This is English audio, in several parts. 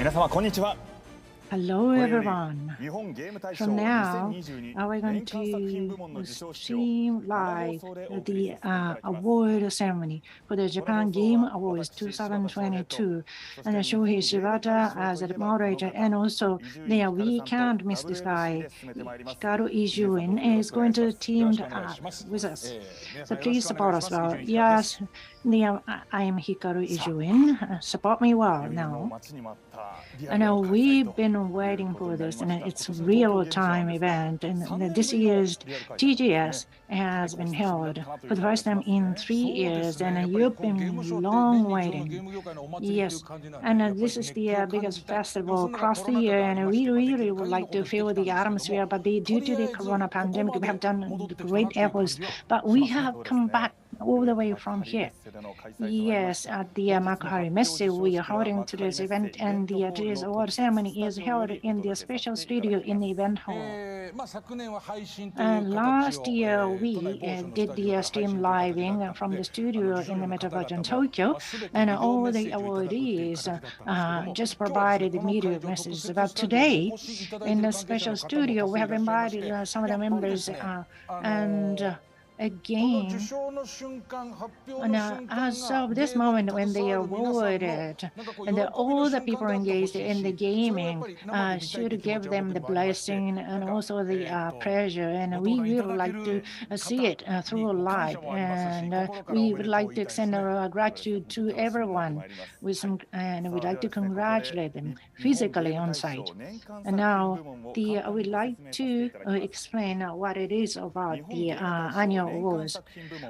皆様こんにちは。 Hello everyone. From now, we're going to stream live the award ceremony for the Japan Game Awards 2022. And Shohei Shibata as the moderator, and also there we can't miss this guy. Hikaru Ijuin is going to team with us. So please support us well. Yes, I am Hikaru Ijuin. Support me well now. I know we've been waiting for this, and it's a real-time event. And this year's TGS has been held for the first time in 3 years, and you've been long waiting. Yes, and this is the biggest festival across the year, and we really would like to feel the atmosphere. But due to the corona pandemic, we have done great efforts, but we have come back all the way from here. Yes, at the Makuhari Messe, we are holding today's event, and the today's award ceremony is held in the special studio in the event hall. And last year, we did the stream living from the studio in the Metropolitan Tokyo, and all the awardees just provided the media messages. But today, in the special studio, we have invited some of the members and again, as of this moment when they are awarded, and all the people engaged in the gaming should give them the blessing and also the pleasure, and we would like to see it through live, and we would like to extend our gratitude to everyone with some, and we'd like to congratulate them physically on site. And now, I would like to explain what it is about the annual awards.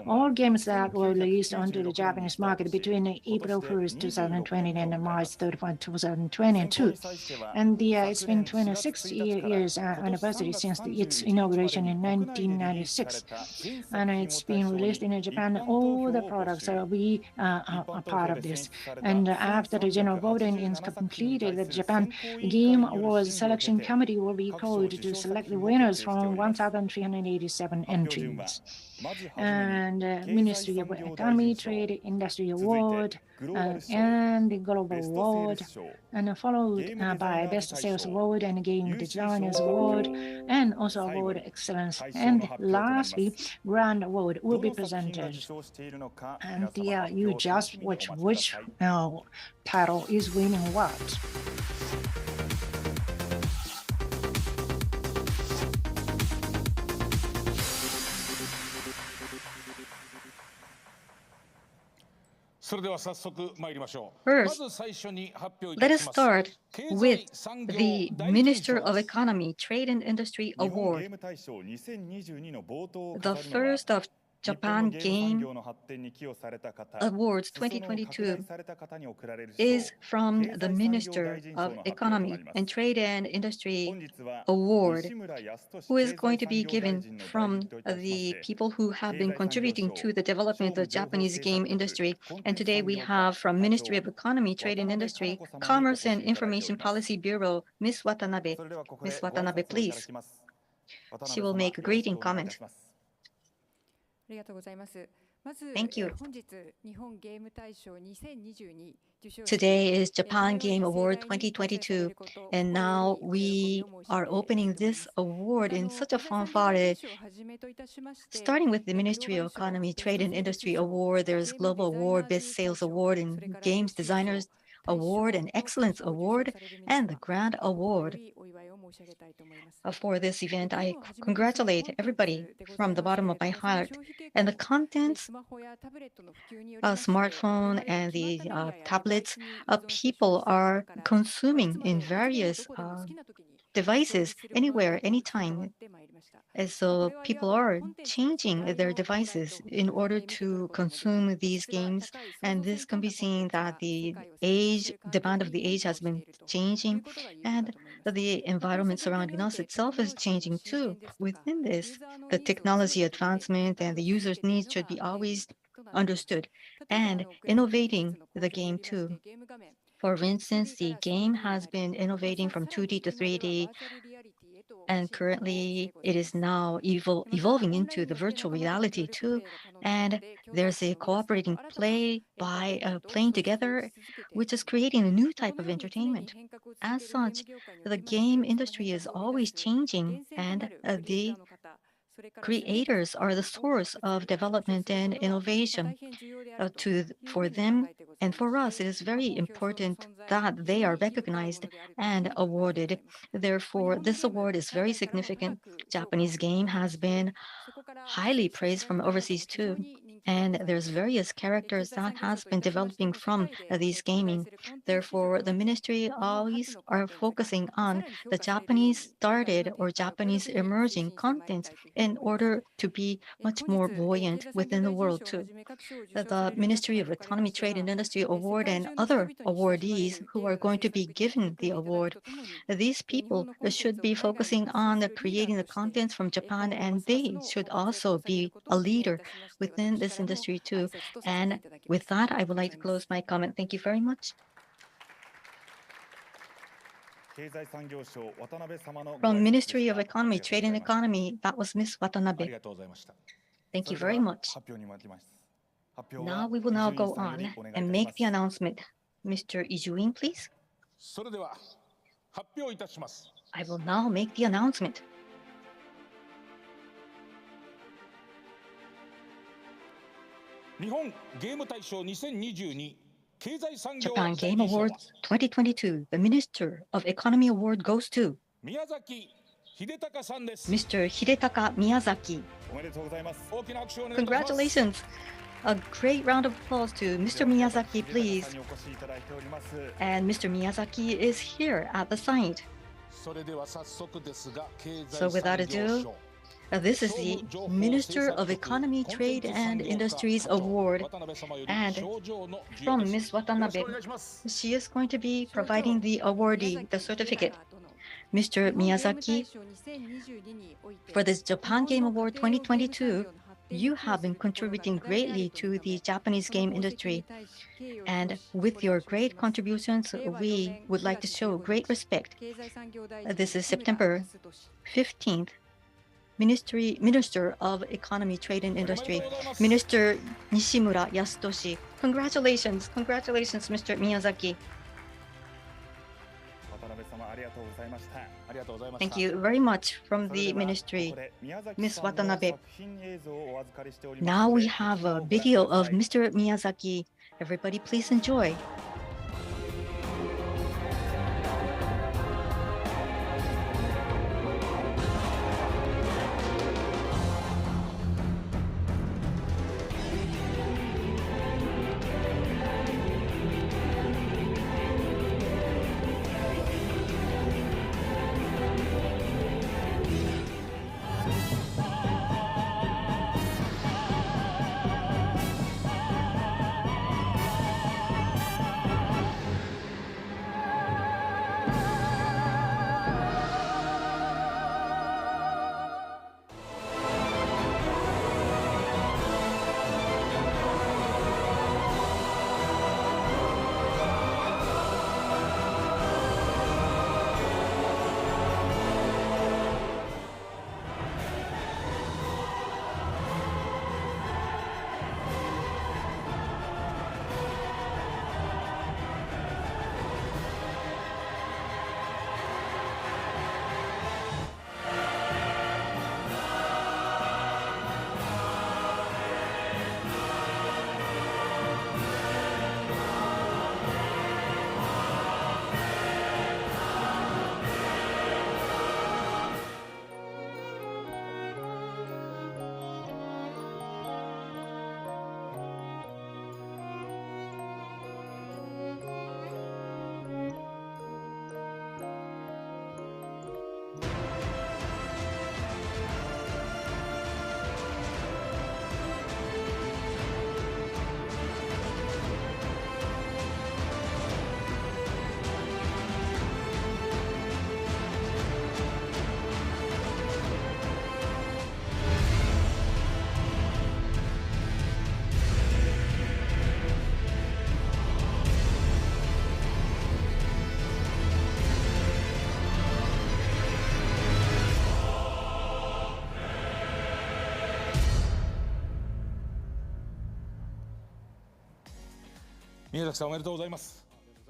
All games that were released onto the Japanese market between April 1st, 2020 and March 31, 2022. And it's been 26 years anniversary since its inauguration in 1996. And it's been released in Japan. All the products we are part of this. And after the general voting is completed, the Japan Game Awards Selection Committee will be called to select the winners from 1,387 entries. And Ministry of Economy, Trade, Industry Award, and the Global Award, and followed by Best Sales Award and Game Designers Award, and also Award Excellence. And lastly, Grand Award will be presented. And you just watch which title is winning what. First, let us start with the Minister of Economy, Trade and Industry Award. The first of Japan Game Awards 2022 is from the Minister of Economy and Trade and Industry Award, who is going to be given from the people who have been contributing to the development of the Japanese game industry. And today we have from Ministry of Economy, Trade and Industry, Commerce and Information Policy Bureau, Ms. Watanabe. Ms. Watanabe, please. She will make a greeting comment. Thank you. Today is Japan Game Award 2022, and now we are opening this award in such a fanfare. Starting with the Ministry of Economy, Trade and Industry Award, there's Global Award, Best Sales Award, and Games Designers Award, and Excellence Award, and the Grand Award. For this event, I congratulate everybody from the bottom of my heart. And the contents, smartphone and the tablets, people are consuming in various devices anywhere, anytime. And so people are changing their devices in order to consume these games. And this can be seen that the demand of the age has been changing, and the environment surrounding us itself is changing too. Within this, the technology advancement and the user's needs should be always understood, and innovating the game too. For instance, the game has been innovating from 2D to 3D, And currently, it is now evolving into the virtual reality too. And there's a cooperating play by playing together, which is creating a new type of entertainment. As such, the game industry is always changing, and the creators are the source of development and innovation. For them and for us, it is very important that they are recognized and awarded. Therefore, this award is very significant. Japanese game has been highly praised from overseas too. And there's various characters that has been developing from these gaming. Therefore, the ministry always are focusing on the Japanese started or Japanese emerging content in order to be much more buoyant within the world too. The Ministry of Economy, Trade and Industry Award and other awardees who are going to be given the award, these people should be focusing on creating the contents from Japan, and they should also be a leader within this industry too. And with that, I would like to close my comment. Thank you very much. From Ministry of Economy, Trade and Economy, that was Ms. Watanabe. Thank you very much. Now we will now go on and make the announcement. Mr. Ijuin, please. I will now make the announcement. Japan Game Awards 2022, the Minister of Economy Award goes to Mr. Hidetaka Miyazaki. Congratulations! A great round of applause to Mr. Miyazaki, please. And Mr. Miyazaki is here at the site. So without ado, this is the Minister of Economy, Trade and Industries Award. And from Ms. Watanabe, she is going to be providing the awardee, the certificate. Mr. Miyazaki, for this Japan Game Award 2022, you have been contributing greatly to the Japanese game industry. And with your great contributions, we would like to show great respect. This is September 15th. Minister of Economy, Trade and Industry, Minister Nishimura Yasutoshi. Congratulations, congratulations, Mr. Miyazaki. Thank you very much from the ministry, Ms. Watanabe. Now we have a video of Mr. Miyazaki. Everybody please enjoy.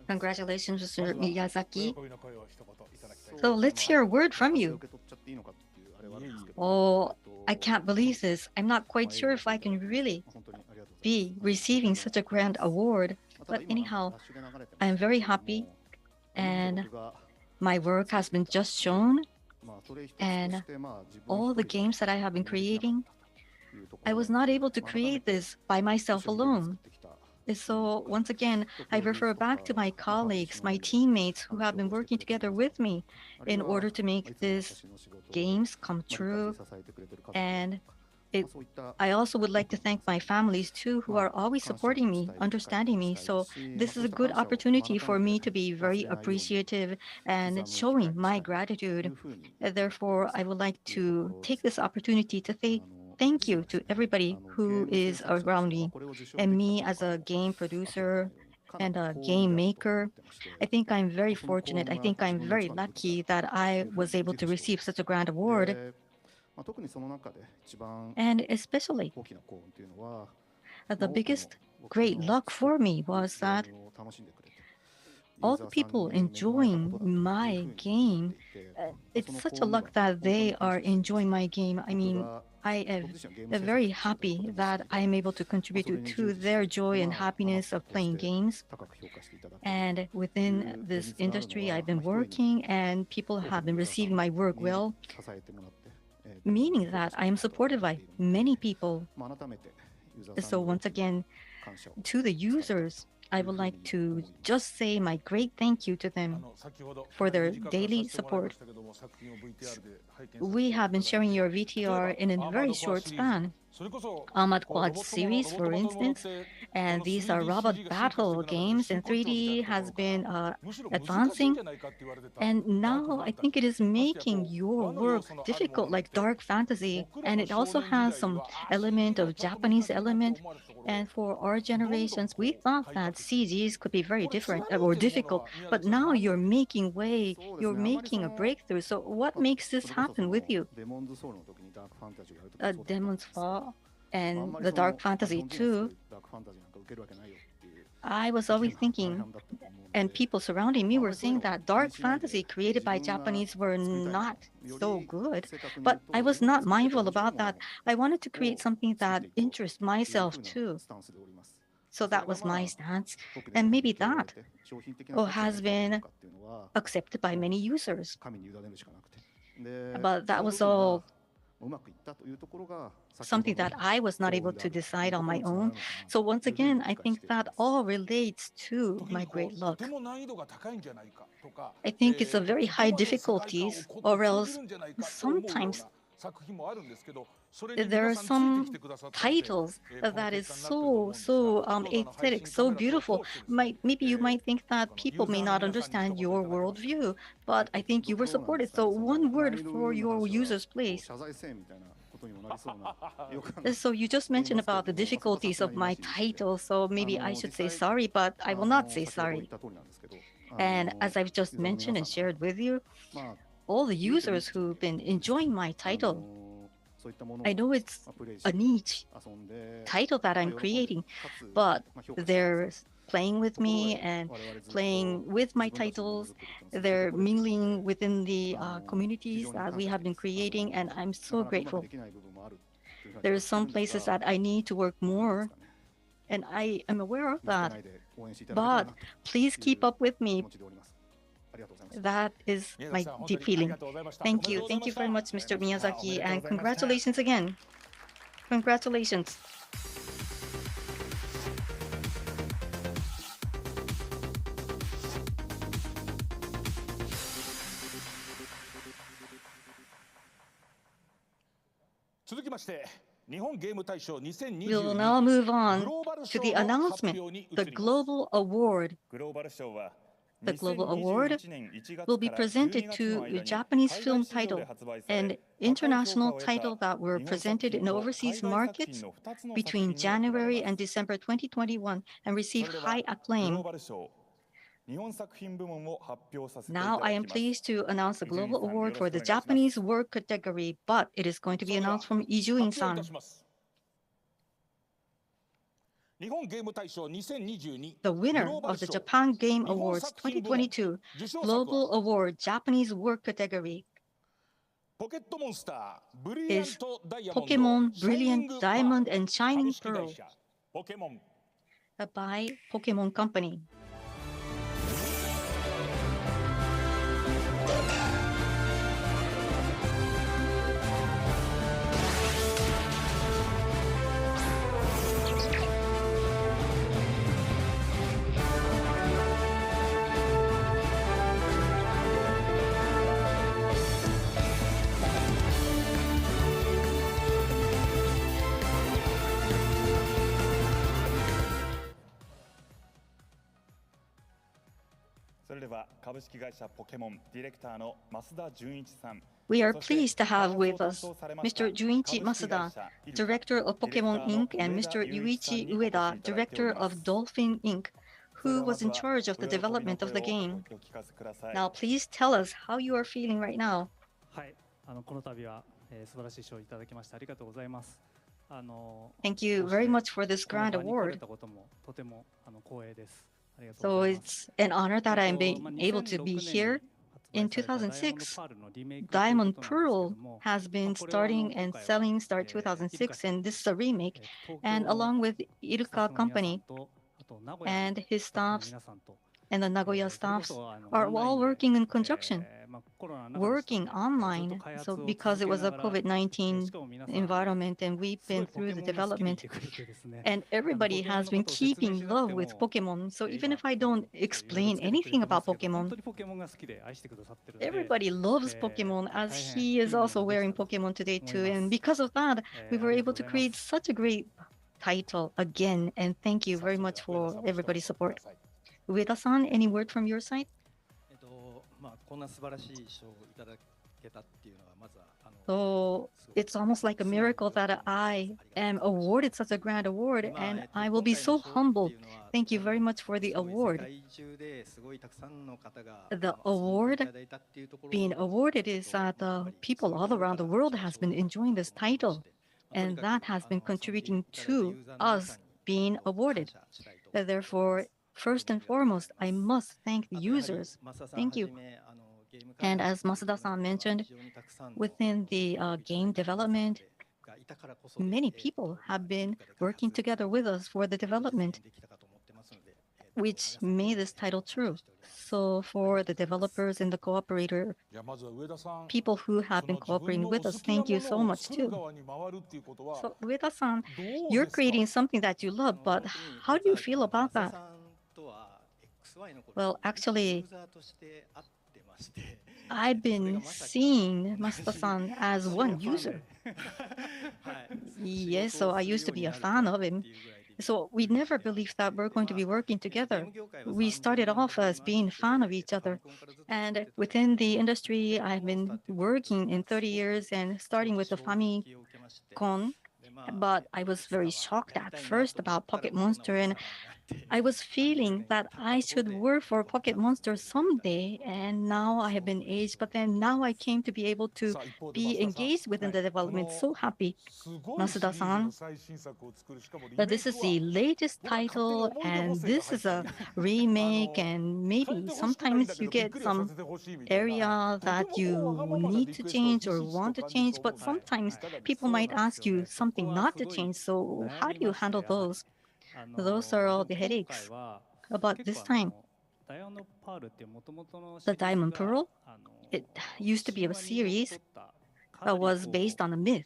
Congratulations, Mr. Miyazaki. So let's hear a word from you. Oh, I can't believe this. I'm not quite sure if I can really be receiving such a grand award. But anyhow, I'm very happy, and my work has been just shown, and all the games that I have been creating, I was not able to create this by myself alone. So once again, I refer back to my colleagues, my teammates who have been working together with me in order to make these games come true. And I also would like to thank my families too, who are always supporting me, understanding me. So this is a good opportunity for me to be very appreciative and showing my gratitude. Therefore, I would like to take this opportunity to say thank you to everybody who is around me, and me as a game producer and a game maker. I think I'm very fortunate. I think I'm very lucky that I was able to receive such a grand award. And especially, the biggest great luck for me was that all the people enjoying my game, it's such a luck that they are enjoying my game. I mean, I am very happy that I am able to contribute to their joy and happiness of playing games. And within this industry, I've been working, and people have been receiving my work well, meaning that I am supported by many people. So once again, to the users, I would like to just say my great thank you to them for their daily support. We have been sharing your VTR in a very short span. Armored Quad series, for instance, and these are robot battle games, and 3D has been advancing. And now I think it is making your work difficult, like dark fantasy, and it also has some element of Japanese element. And for our generations, we thought that CGs could be very different or difficult, but now you're making way, you're making a breakthrough. So what makes this happen with you? Demon's Fall and the dark fantasy too. I was always thinking, and people surrounding me were saying that dark fantasy created by Japanese were not so good, but I was not mindful about that. I wanted to create something that interests myself too. So that was my stance, and maybe that has been accepted by many users. But that was all something that I was not able to decide on my own. So once again, I think that all relates to my great luck. I think it's a very high difficulties, or else sometimes there are some titles that is so aesthetic, so beautiful. Maybe you might think that people may not understand your worldview, but I think you were supported. So one word for your users, please. So you just mentioned about the difficulties of my title, so maybe I should say sorry, but I will not say sorry. And as I've just mentioned and shared with you, all the users who've been enjoying my title, I know it's a niche title that I'm creating, but they're playing with me and playing with my titles. They're mingling within the communities that we have been creating, and I'm so grateful. There are some places that I need to work more, and I am aware of that. But please keep up with me. That is my deep feeling. Thank you. Thank you very much, Mr. Miyazaki, and congratulations again. Congratulations. We will now move on to the announcement, the Global Award. The Global Award will be presented to a Japanese film title and international title that were presented in overseas markets between January and December 2021 and received high acclaim. Now I am pleased to announce the Global Award for the Japanese Work category, but it is going to be announced from Ijuin-san. The winner of the Japan Game Awards 2022 Global Award Japanese Work category is Pokemon Brilliant Diamond and Shining Pearl by Pokemon Company. We are pleased to have with us Mr. Junichi Masuda, Director of Pokemon Inc., and Mr. Yuichi Ueda, Director of Dolphin Inc., who was in charge of the development of the game. Now, please tell us how you are feeling right now. Thank you very much for this grand award. So it's an honor that I'm being able to be here. In 2006, Diamond Pearl has been starting and selling start 2006, and this is a remake. And along with Iruka Company and his staffs and the Nagoya staffs are all working in conjunction, working online. So because it was a COVID-19 environment and we've been through the development, and everybody has been keeping love with Pokemon. So even if I don't explain anything about Pokemon, everybody loves Pokemon, as he is also wearing Pokemon today too. And because of that, we were able to create such a great title again. And thank you very much for everybody's support. Ueda-san, any word from your side? So it's almost like a miracle that I am awarded such a grand award, and I will be so humbled. Thank you very much for the award. The award being awarded is that people all around the world has been enjoying this title, and that has been contributing to us being awarded. Therefore, first and foremost, I must thank the users. Thank you. And as Masuda-san mentioned, within the game development, many people have been working together with us for the development, which made this title true. So for the developers and the cooperator, people who have been cooperating with us, thank you so much too. So Ueda-san, you're creating something that you love, but how do you feel about that? Well, actually, I've been seeing Masuda-san as one user. Yes, so I used to be a fan of him. So we never believed that we're going to be working together. We started off as being a fan of each other. And within the industry, I've been working in 30 years and starting with the Famicom. But I was very shocked at first about Pocket Monster, and I was feeling that I should work for Pocket Monster someday, and now I have been aged, but then now I came to be able to be engaged within the development. So happy, Masuda-san, that this is the latest title, and this is a remake, and maybe sometimes you get some area that you need to change or want to change, but sometimes people might ask you something not to change. So how do you handle those? Those are all the headaches. But this time, the Diamond Pearl, it used to be a series that was based on a myth.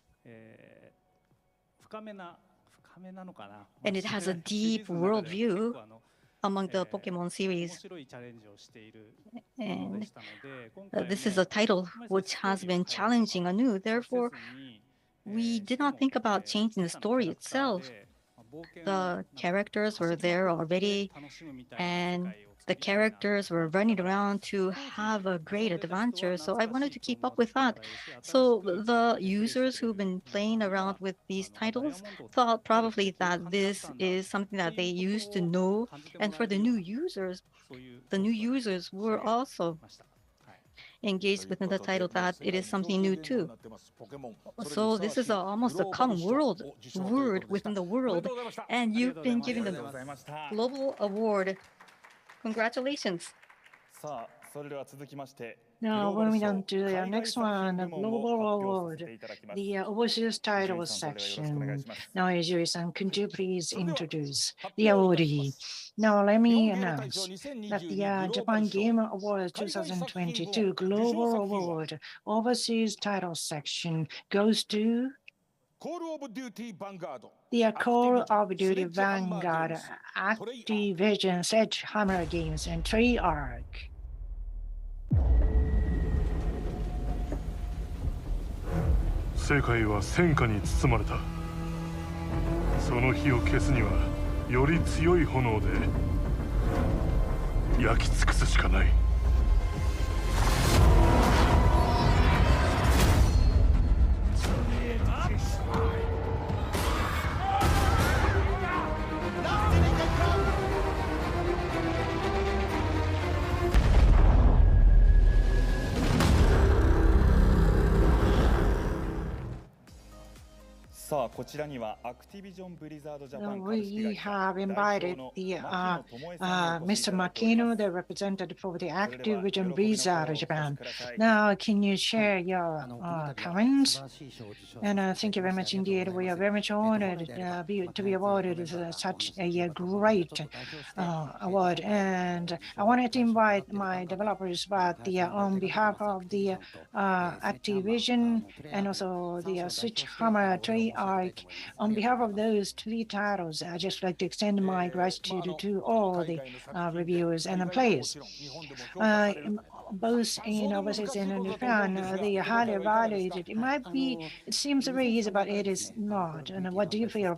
And it has a deep worldview among the Pokemon series. And this is a title which has been challenging anew. Therefore, we did not think about changing the story itself. The characters were there already, and the characters were running around to have a great adventure. So I wanted to keep up with that. So the users who've been playing around with these titles thought probably that this is something that they used to know. And for the new users were also engaged within the title that it is something new too. So this is almost a common word within the world, and you've been given the global award. Congratulations. Now, moving on to the next one, the Global Award, the overseas titles section. Now, Yuri-san, could you please introduce the awardee? Now, let me announce that the Japan Game Awards 2022 Global Award overseas titles section goes to the Call of Duty Vanguard, Activision, Sledgehammer Games, and Treyarch. 世界は戦火に包まれた。その火を消すにはより強い炎で焼き尽くすしかない。さあこちらにはアクティビジョン・ブリザード・ジャパン We have invited the Mr. Makino, the representative for the Activision Blizzard Japan. Now, can you share your comments? And thank you very much indeed. We are very much honored to be awarded such a great award. And I wanted to invite my developers, but on behalf of the Activision and also the Switchhammer Treyarch, on behalf of those three titles, I just like to extend my gratitude to all the reviewers and the players. Both in overseas and in Japan, they are highly evaluated. It seems very easy, but it is not. And what do you feel?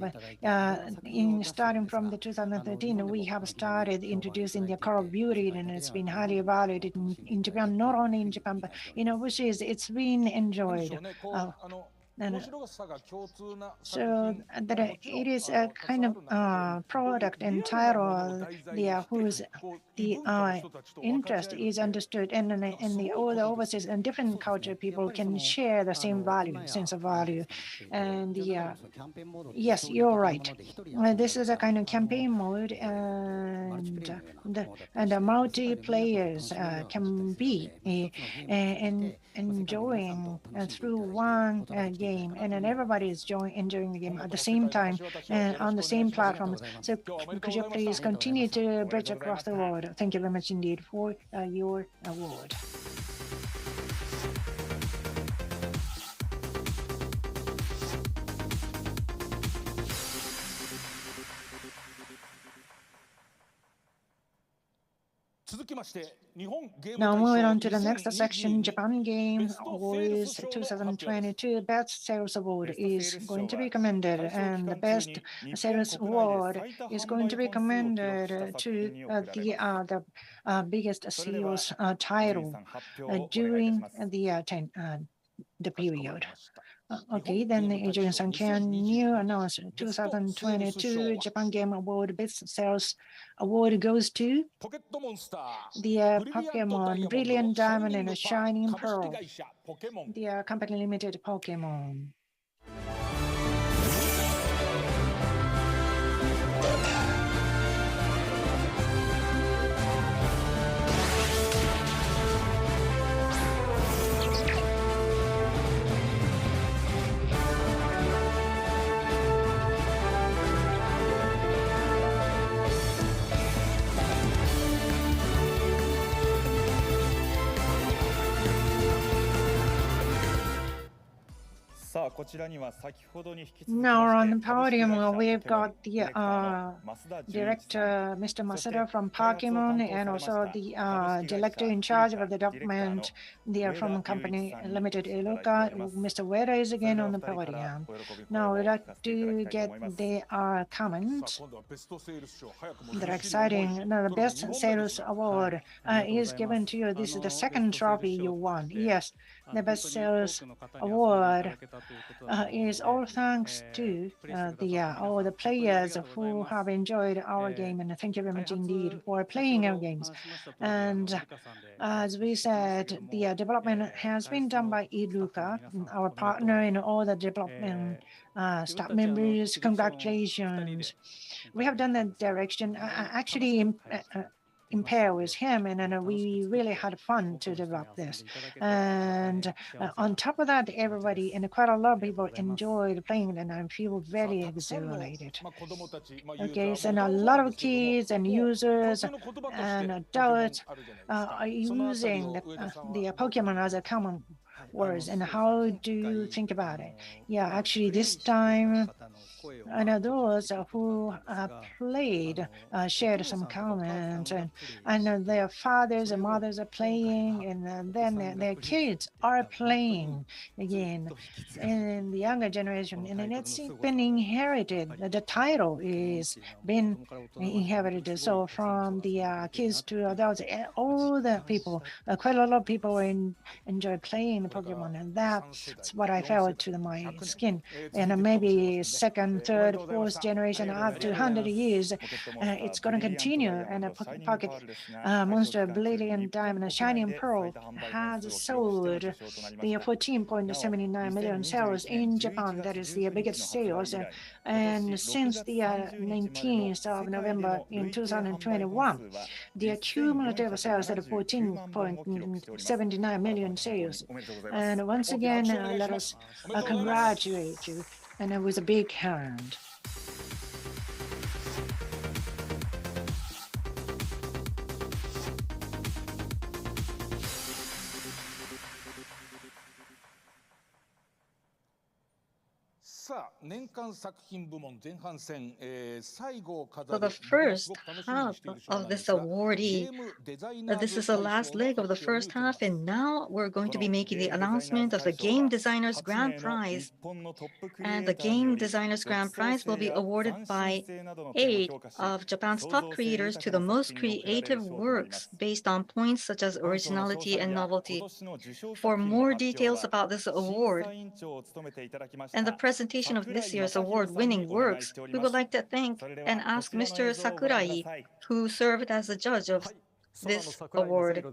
In starting from the 2013, we have started introducing the Call of Duty, and it's been highly evaluated in Japan, not only in Japan, but in overseas, it's been enjoyed. So that it is a kind of product and title whose interest is understood, and all the overseas and different culture people can share the same value, sense of value. And yes, you're right. This is a kind of campaign mode, and the multiplayers can be enjoying through one game, and then everybody is enjoying the game at the same time and on the same platform. So could you please continue to bridge across the world? Thank you very much indeed for your award. Now moving on to the next section, Japan Game Awards 2022 Best Sales Award is going to be commended, and the Best Sales Award is going to be commended to the biggest sales title during the period. Okay, then Adrian-san, can you announce 2022 Japan Game Award Best Sales Award goes to the Pokemon Brilliant Diamond and Shining Pearl, the company limited Pokemon. Now on the podium, we've got the director, Mr. Masada from Pokemon, and also the director in charge of the development from company limited Iluka. Mr. Ueda is again on the podium. Now we'd like to get their comments that are exciting. Now the Best Sales Award is given to you. This is the second trophy you won. Yes, the Best Sales Award is all thanks to all the players who have enjoyed our game, and thank you very much indeed for playing our games. And as we said, the development has been done by Iruka, our partner in all the development staff members. Congratulations. We have done that direction actually in pair with him, and we really had fun to develop this. And on top of that, everybody and quite a lot of people enjoyed playing, and I feel very exhilarated. Okay, so a lot of kids and users and adults are using the Pokemon as a common words. And how do you think about it? Yeah, actually this time, and those who played shared some comments, and their fathers and mothers are playing, and then their kids are playing again in the younger generation, and then it's been inherited. The title is been inherited. So from the kids to adults, all the people, quite a lot of people enjoy playing the Pokemon, and that's what I felt to my skin. And maybe second, third, fourth generation, up to 100 years, it's going to continue. And a Pocket Monster, Brilliant Diamond, Shining Pearl has sold the 14.79 million sales in Japan. That is the biggest sales. And since the 19th of November in 2021, the cumulative sales at 14.79 million sales. And once again, let us congratulate you, and with a big hand. So the first half of this awardee, this is the last leg of the first half, and now we're going to be making the announcement of the Game Designers Grand Prize. And the Game Designers Grand Prize will be awarded by 8 of Japan's top creators to the most creative works based on points such as originality and novelty. For more details about this award and the presentation of this year's award-winning works, we would like to thank and ask Mr. Sakurai, who served as the judge of this award.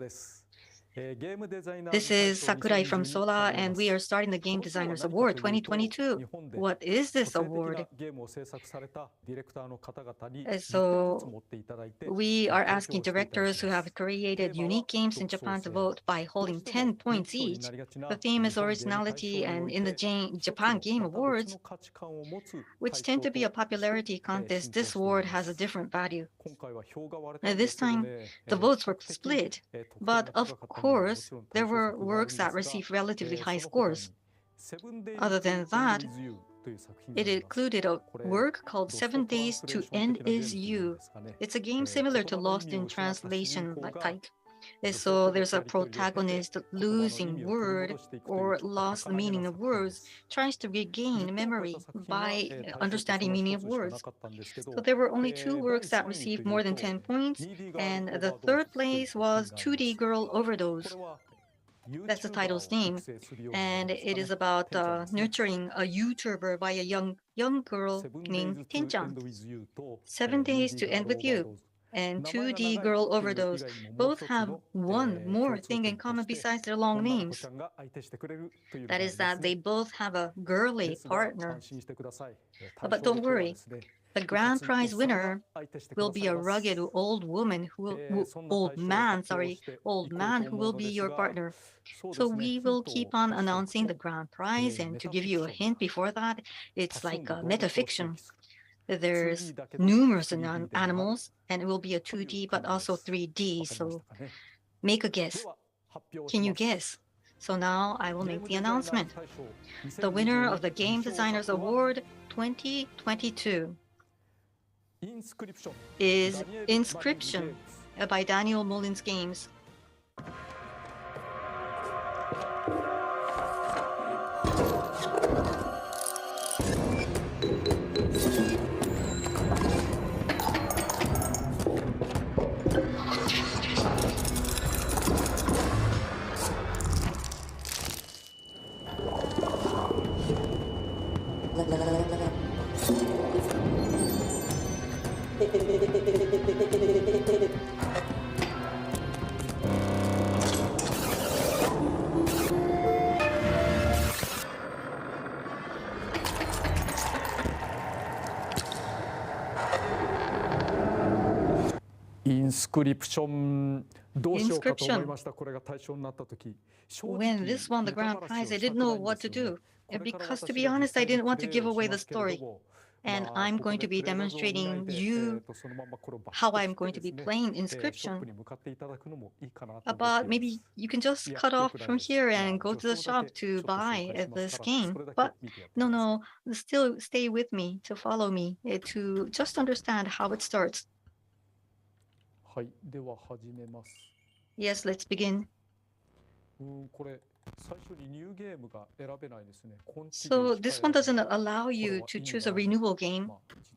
This is Sakurai from Sola, and we are starting the Game Designers Award 2022. What is this award? So we are asking directors who have created unique games in Japan to vote by holding 10 points each. The theme is originality, and in the Japan Game Awards, which tend to be a popularity contest, this award has a different value. And this time, the votes were split, but of course, there were works that received relatively high scores. Other than that, it included a work called 7 Days to End Is You. It's a game similar to Lost in Translation type. So there's a protagonist losing word or lost the meaning of words, tries to regain memory by understanding meaning of words. So there were only 2 works that received more than 10 points, and the third place was 2D Girl Overdose. That's the title's name, and it is about nurturing a YouTuber by a young girl named Tin-chan. 7 Days to End With You and 2D Girl Overdose both have one more thing in common besides their long names. That is that they both have a girly partner. But don't worry, the grand prize winner will be a rugged old man who will be your partner. So we will keep on announcing the grand prize, and to give you a hint before that, it's like a metafiction. There's numerous animals, and it will be a 2D but also 3D, so make a guess. Can you guess? So now I will make the announcement. The winner of the Game Designers Award 2022 is Inscription by Daniel Mullins Games. インスクリプションどうしようかと思いました。これが対象になったとき。When this won the grand prize, I didn't know what to do. Because to be honest, I didn't want to give away the story. And I'm going to be demonstrating you how I'm going to be playing Inscription. But maybe you can just cut off from here and go to the shop to buy this game. But no, still stay with me to follow me to just understand how it starts. はい、では始めます。Yes, let's begin. これ最初にニューゲームが選べないですね。So this one doesn't allow you to choose a renewal game.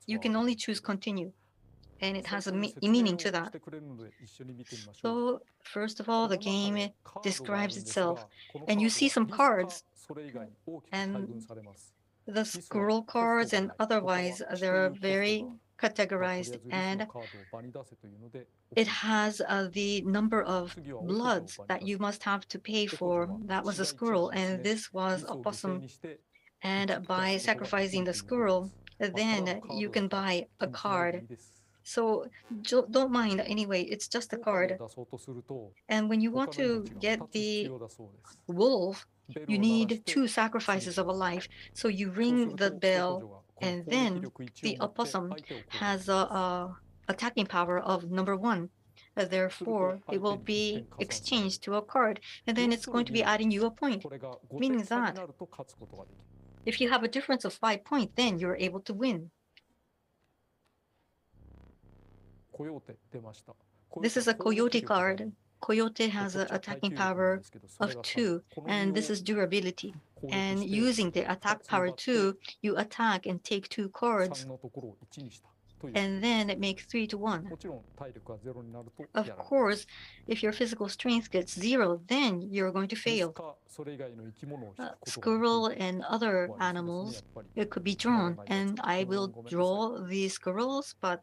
You can only choose continue. And it has a meaning to that. So first of all, the game describes itself. And you see some cards. And the scroll cards and otherwise, they're very categorized, and it has the number of bloods that you must have to pay for. That was a squirrel, and this was a possum. And by sacrificing the squirrel, then you can buy a card. So don't mind anyway, it's just a card. And when you want to get the wolf, you need 2 sacrifices of a life. So you ring the bell, and then the opossum has a attacking power of number 1. Therefore, it will be exchanged to a card, and then it's going to be adding you a point, meaning that if you have a difference of 5 points, then you're able to win. This is a Coyote card. Coyote has an attacking power of 2, and this is durability. And using the attack power 2, you attack and take 2 cards, and then it makes 3 to 1. Of course, if your physical strength gets 0, then you're going to fail. Squirrel and other animals, it could be drawn, and I will draw these squirrels, but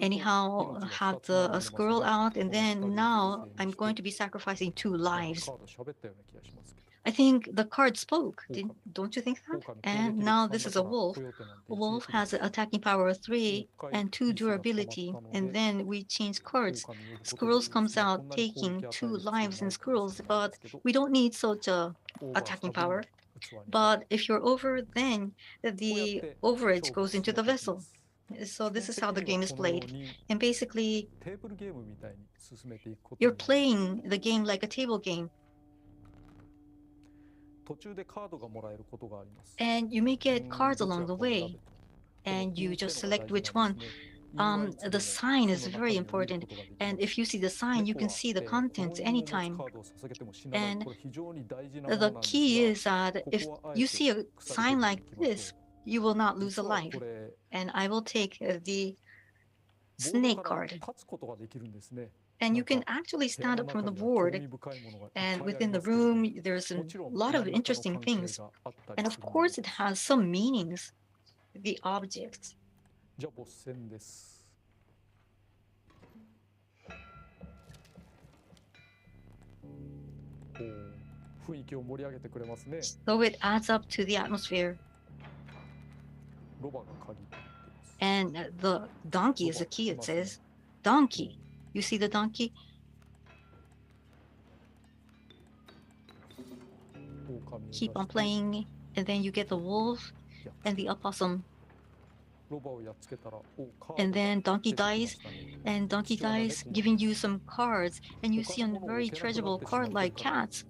anyhow have the squirrel out, and then now I'm going to be sacrificing 2 lives. I think the card spoke, don't you think that? And now this is a wolf. A wolf has an attacking power of 3 and 2 durability, and then we change cards. Squirrels comes out taking 2 lives in squirrels, but we don't need such a attacking power. But if you're over, then the overage goes into the vessel. So this is how the game is played. And basically, you're playing the game like a table game. And you may get cards along the way, and you just select which one. The sign is very important, and if you see the sign, you can see the contents anytime. And the key is that if you see a sign like this, you will not lose a life. And I will take the snake card. And you can actually stand up from the board, and within the room, there's a lot of interesting things. And of course, it has some meanings, the objects. So it adds up to the atmosphere. And the donkey is the key, it says. Donkey. You see the donkey? Keep on playing, and then you get the wolf and the opossum. And then donkey dies, and donkey dies, giving you some cards, and you see a very treasurable card like cats.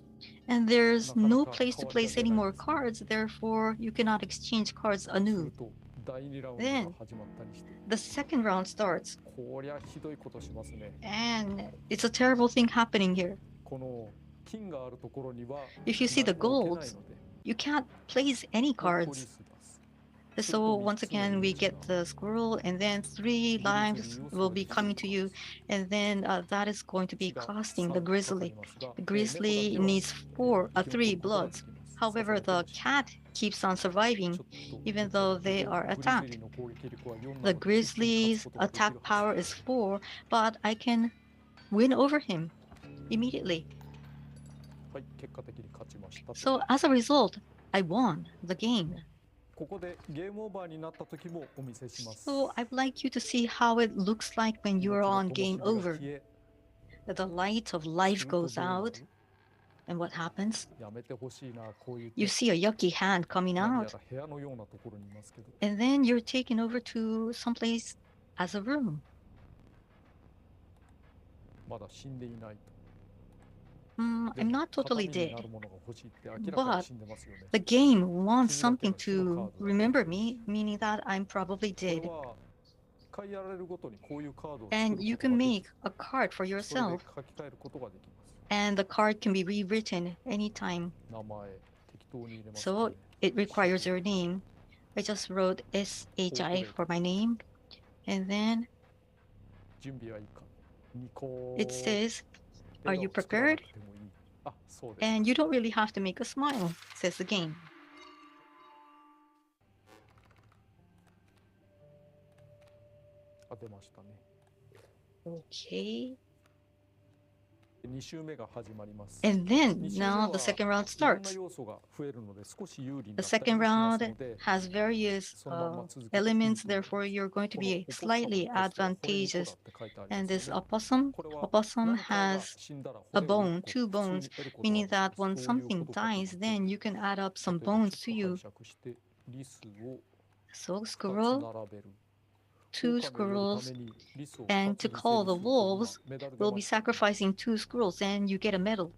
And there's no place to place any more cards, therefore you cannot exchange cards anew. Then the second round starts, and it's a terrible thing happening here. If you see the golds, you can't place any cards. So once again, we get the squirrel, and then 3 lives will be coming to you, and then that is going to be costing the grizzly. The grizzly needs 3 bloods, However, the cat keeps on surviving even though they are attacked. The grizzly's attack power is 4, but I can win over him immediately. So as a result, I won the game. So I'd like you to see how it looks like when you are on game over. The light of life goes out, and what happens? You see a yucky hand coming out, and then you're taken over to someplace as a room. I'm not totally dead, but the game wants something to remember me, meaning that I'm probably dead. And you can make a card for yourself, and the card can be rewritten anytime. So it requires your name. I just wrote SHI for my name, and then it says, "Are you prepared?" And you don't really have to make a smile, says the game. Okay. And then now the second round starts. The second round has various elements, therefore you're going to be slightly advantageous. And this opossum has a bone, 2 bones, meaning that when something dies, then you can add up some bones to you. So squirrel, 2 squirrels, and to call the wolves, we'll be sacrificing 2 squirrels and you get a medal.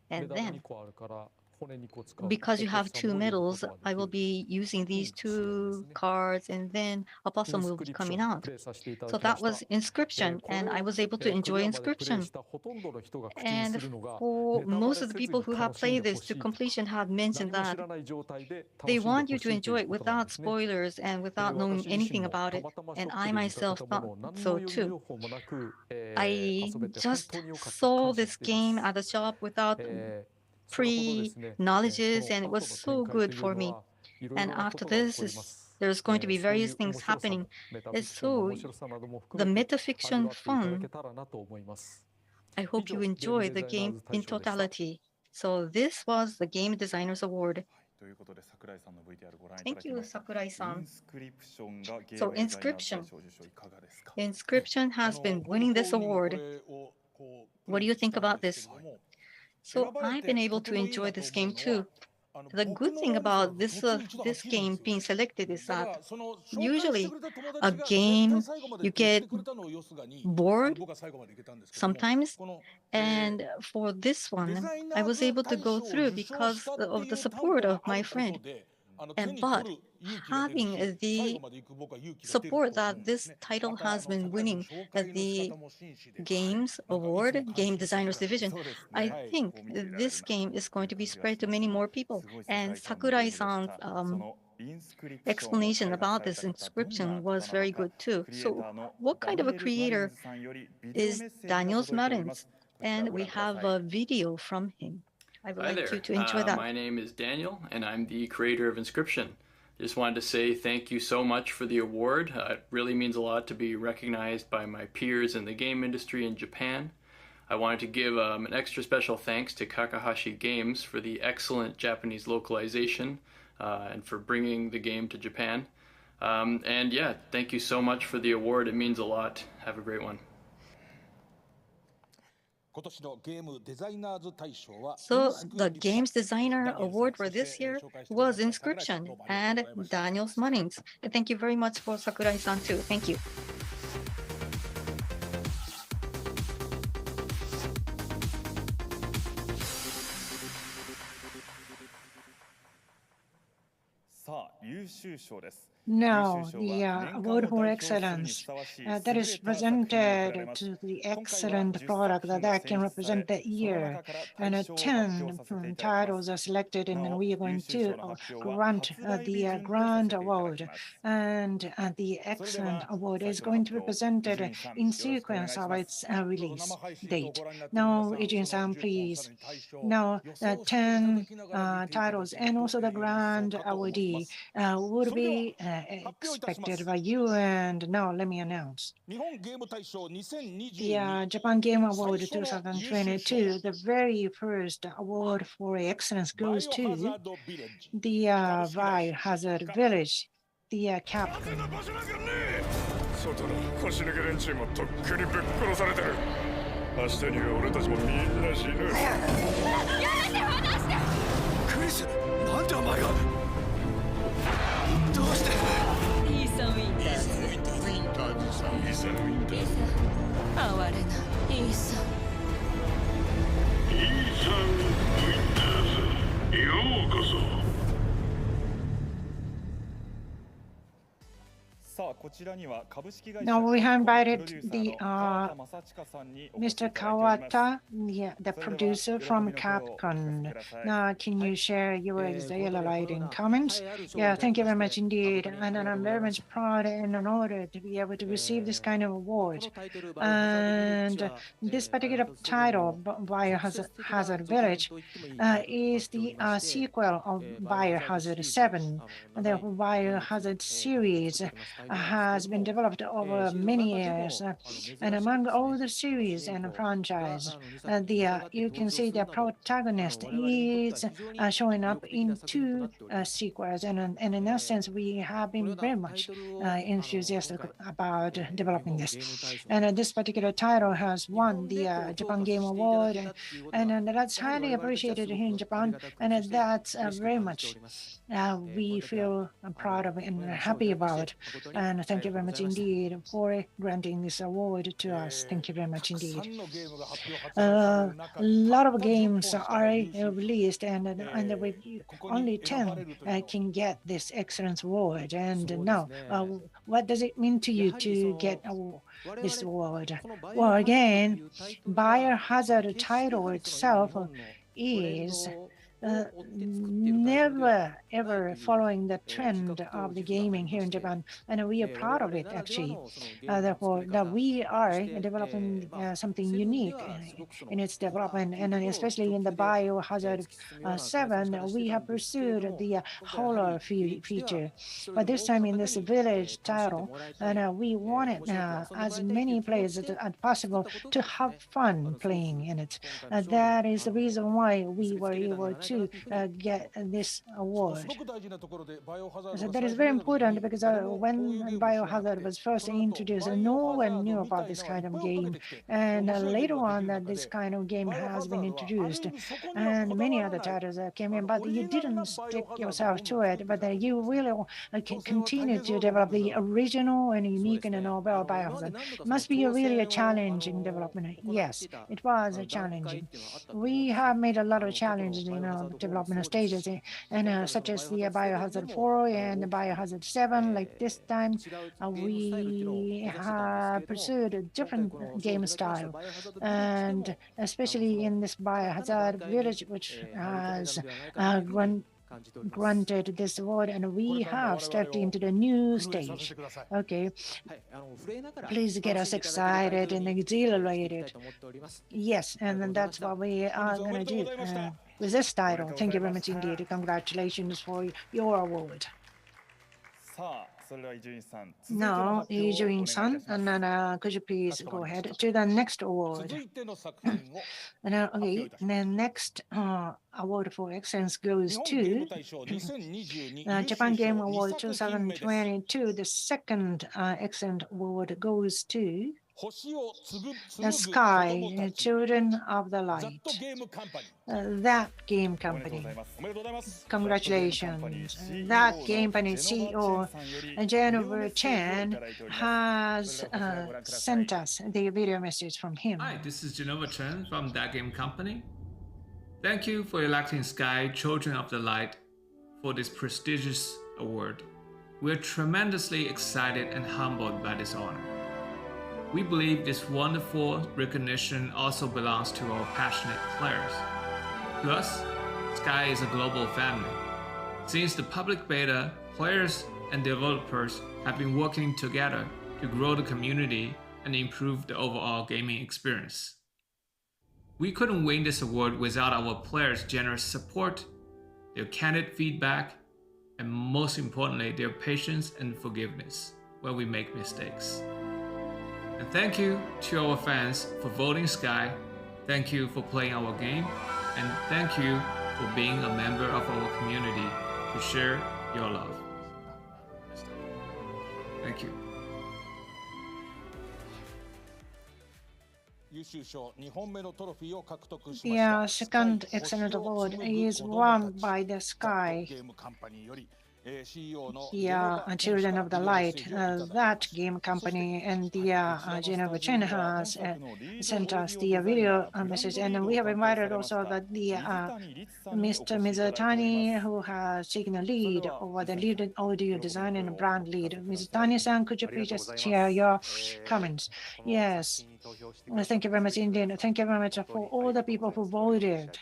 And then, because you have 2 medals, I will be using these 2 cards, and then a possum will be coming out. So that was Inscription, and I was able to enjoy Inscription. And for most of the people who have played this to completion have mentioned that they want you to enjoy it without spoilers and without knowing anything about it. And I myself thought so too. I just saw this game at the shop without pre-knowledges, and it was so good for me. And after this, there's going to be various things happening. And so the metafiction fun, I hope you enjoy the game in totality. So this was the Game Designers Award. Thank you, Sakurai-san. So Inscription has been winning this award. What do you think about this? So I've been able to enjoy this game too. The good thing about this game being selected is that usually a game you get bored sometimes, and for this one I was able to go through because of the support of my friend. But having the support that this title has been winning at the Games Award, Game Designers Division, I think this game is going to be spread to many more people. And Sakurai-san's explanation about this Inscription was very good too. So what kind of a creator is Daniel Martins? And we have a video from him. I would like you to enjoy that. My name is Daniel, and I'm the creator of Inscription. Just wanted to say thank you so much for the award. It really means a lot to be recognized by my peers in the game industry in Japan. I wanted to give an extra special thanks to Kakahashi Games for the excellent Japanese localization and for bringing the game to Japan. And yeah, thank you so much for the award. It means a lot. Have a great one. So the Games Designer Award for this year was Inscription and Daniel Martins. Thank you very much for Sakurai-san too. Thank you. Now, the award for excellence that is presented to the excellent product that can represent the year, and 10 titles are selected, and then we are going to grant the grand award, and the excellent award is going to be presented in sequence of its release date. Now, Ijin-san, please. Now, 10 titles and also the grand awardee would be expected by you, and now let me announce. The Japan Game Award 2022, the very first award for excellence goes to the Biohazard Village, the Capcom. 外の腰抜け連中もとっくにぶっ殺されてる。明日には俺たちもみんな死ぬ。やめて離して。クリス、なんでお前が。どうして。イーサン・ウィンターズ。イーサン・ウィンターズさん。イーサン・ウィンターズ。哀れなイーサン。イーサン・ウィンターズ。ようこそ。 Now we have invited the Mr. Kawata, the producer from Capcom. Now, can you share your exhilarating comments? Yeah, thank you very much indeed. And I'm very much proud and honored to be able to receive this kind of award. And this particular title, Biohazard Village, is the sequel of Biohazard 7. The Biohazard series has been developed over many years, and among all the series and franchise, you can see the protagonist is showing up in 2 sequels, and in that sense, we have been very much enthusiastic about developing this. And this particular title has won the Japan Game Award, and that's highly appreciated here in Japan, and that's very much we feel proud of and happy about. And thank you very much indeed for granting this award to us. Thank you very much indeed. A lot of games are released, and only 10 can get this excellence award. And now, what does it mean to you to get this award? Well, again, Biohazard title itself is never ever following the trend of the gaming here in Japan, and we are proud of it actually. Therefore, that we are developing something unique in its development, and especially in the Biohazard 7, we have pursued the horror feature. But this time in this village title, and we wanted as many players as possible to have fun playing in it. That is the reason why we were able to get this award. So that is very important because when Biohazard was first introduced, no one knew about this kind of game. And later on, this kind of game has been introduced, and many other titles came in, but you didn't stick yourself to it. But you really continue to develop the original and unique and novel Biohazard. It must be really a challenging development. Yes, it was challenging. We have made a lot of challenges in development stages, and such as the Biohazard 4 and the Biohazard 7. Like this time, we have pursued a different game style, and especially in this Biohazard Village, which has granted this award, and we have stepped into the new stage. Okay, please get us excited and exhilarated. Yes, and then that's what we are going to do with this title. Thank you very much indeed. Congratulations for your award. Now,伊集院さん, and then could you please go ahead to the next award? And okay, the next award for excellence goes to Japan Game Award 2022. The second excellent award goes to the Sky, Children of the Light. That game company. Congratulations. That game company CEO, Jennifer Chen, has sent us the video message from him. Hi, this is Jennifer Chen from That Game Company. Thank you for electing Sky, Children of the Light for this prestigious award. We're tremendously excited and humbled by this honor. We believe this wonderful recognition also belongs to our passionate players. To us, Sky is a global family. Since the public beta, players and developers have been working together to grow the community and improve the overall gaming experience. We couldn't win this award without our players' generous support, their candid feedback, and most importantly, their patience and forgiveness when we make mistakes. And thank you to our fans for voting Sky, thank you for playing our game, and thank you for being a member of our community to share your love. Thank you. The second excellent award is won by the Sky. The Children of the Light, that game company, and the Jennifer Chen has sent us the video message, and we have invited also the Mr. Mizutani, who has taken the lead over the lead audio design and brand lead. Mizutani-san, could you please just share your comments? Yes. Thank you very much, Indian. Thank you very much for all the people who voted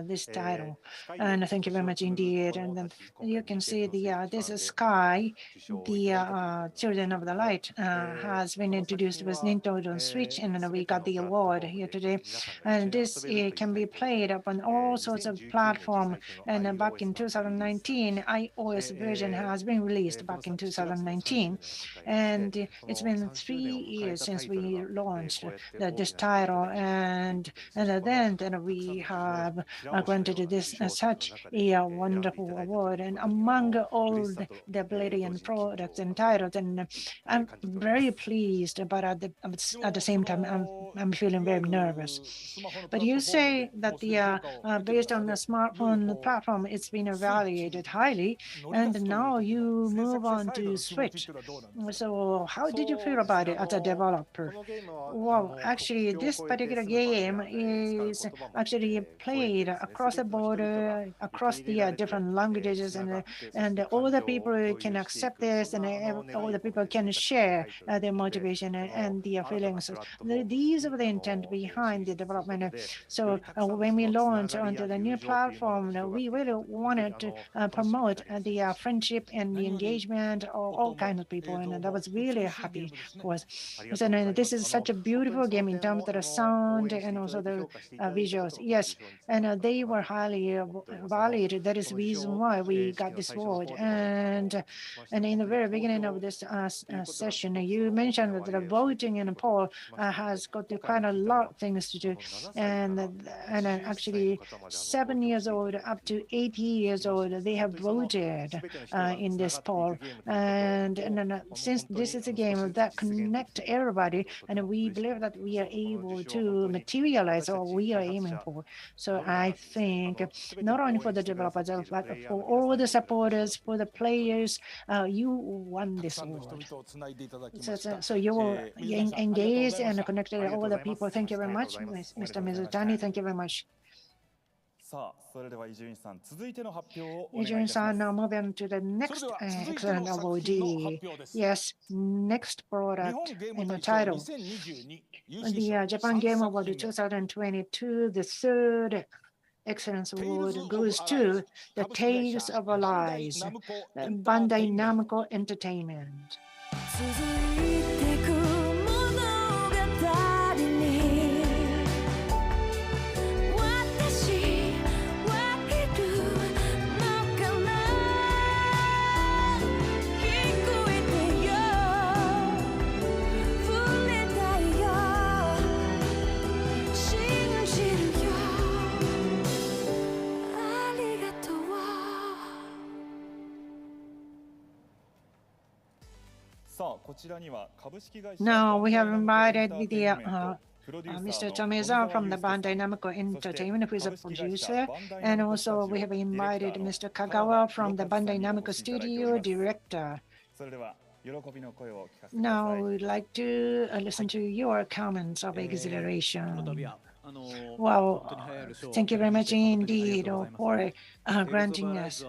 this title, and thank you very much indeed. And then you can see this is Sky, the Children of the Light, has been introduced with Nintendo Switch, and then we got the award here today. And this can be played upon all sorts of platforms. And back in 2019, iOS version has been released back in 2019, and it's been 3 years since we launched this title, and then we have granted this such a wonderful award, and among all the brilliant products and titles, and I'm very pleased, but at the same time I'm feeling very nervous. But you say that based on the smartphone platform, it's been evaluated highly, and now you move on to Switch. So how did you feel about it as a developer? Well, actually, this particular game is actually played across the border, across the different languages, and all the people can accept this, and all the people can share their motivation and their feelings. These are the intent behind the development. So when we launch onto the new platform, we really wanted to promote the friendship and the engagement of all kinds of people, and that was really happy for us. So this is such a beautiful game in terms of the sound and also the visuals. Yes, and they were highly valued. That is the reason why we got this award. And in the very beginning of this session, you mentioned that the voting and poll has got quite a lot of things to do, and actually 7 years old up to 80 years old, they have voted in this poll, and since this is a game that connects everybody, and we believe that we are able to materialize what we are aiming for. So I think not only for the developers, but for all the supporters, for the players, you won this award. So you were engaged and connected all the people. Thank you very much, Mr. Mizutani. Thank you very much. Ijun-san, now moving on to the next excellent awardee. Yes, next product in the title. The Japan Game Award 2022, the third Excellence Award goes to the Tales of Arise, Bandai Namco Entertainment. Now we have invited Mr. Tomeza from the Bandai Namco Entertainment, who is a producer, and also we have invited Mr. Kagawa from the Bandai Namco Studio, director. Now we'd like to listen to your comments of exhilaration. Well, thank you very much indeed for granting us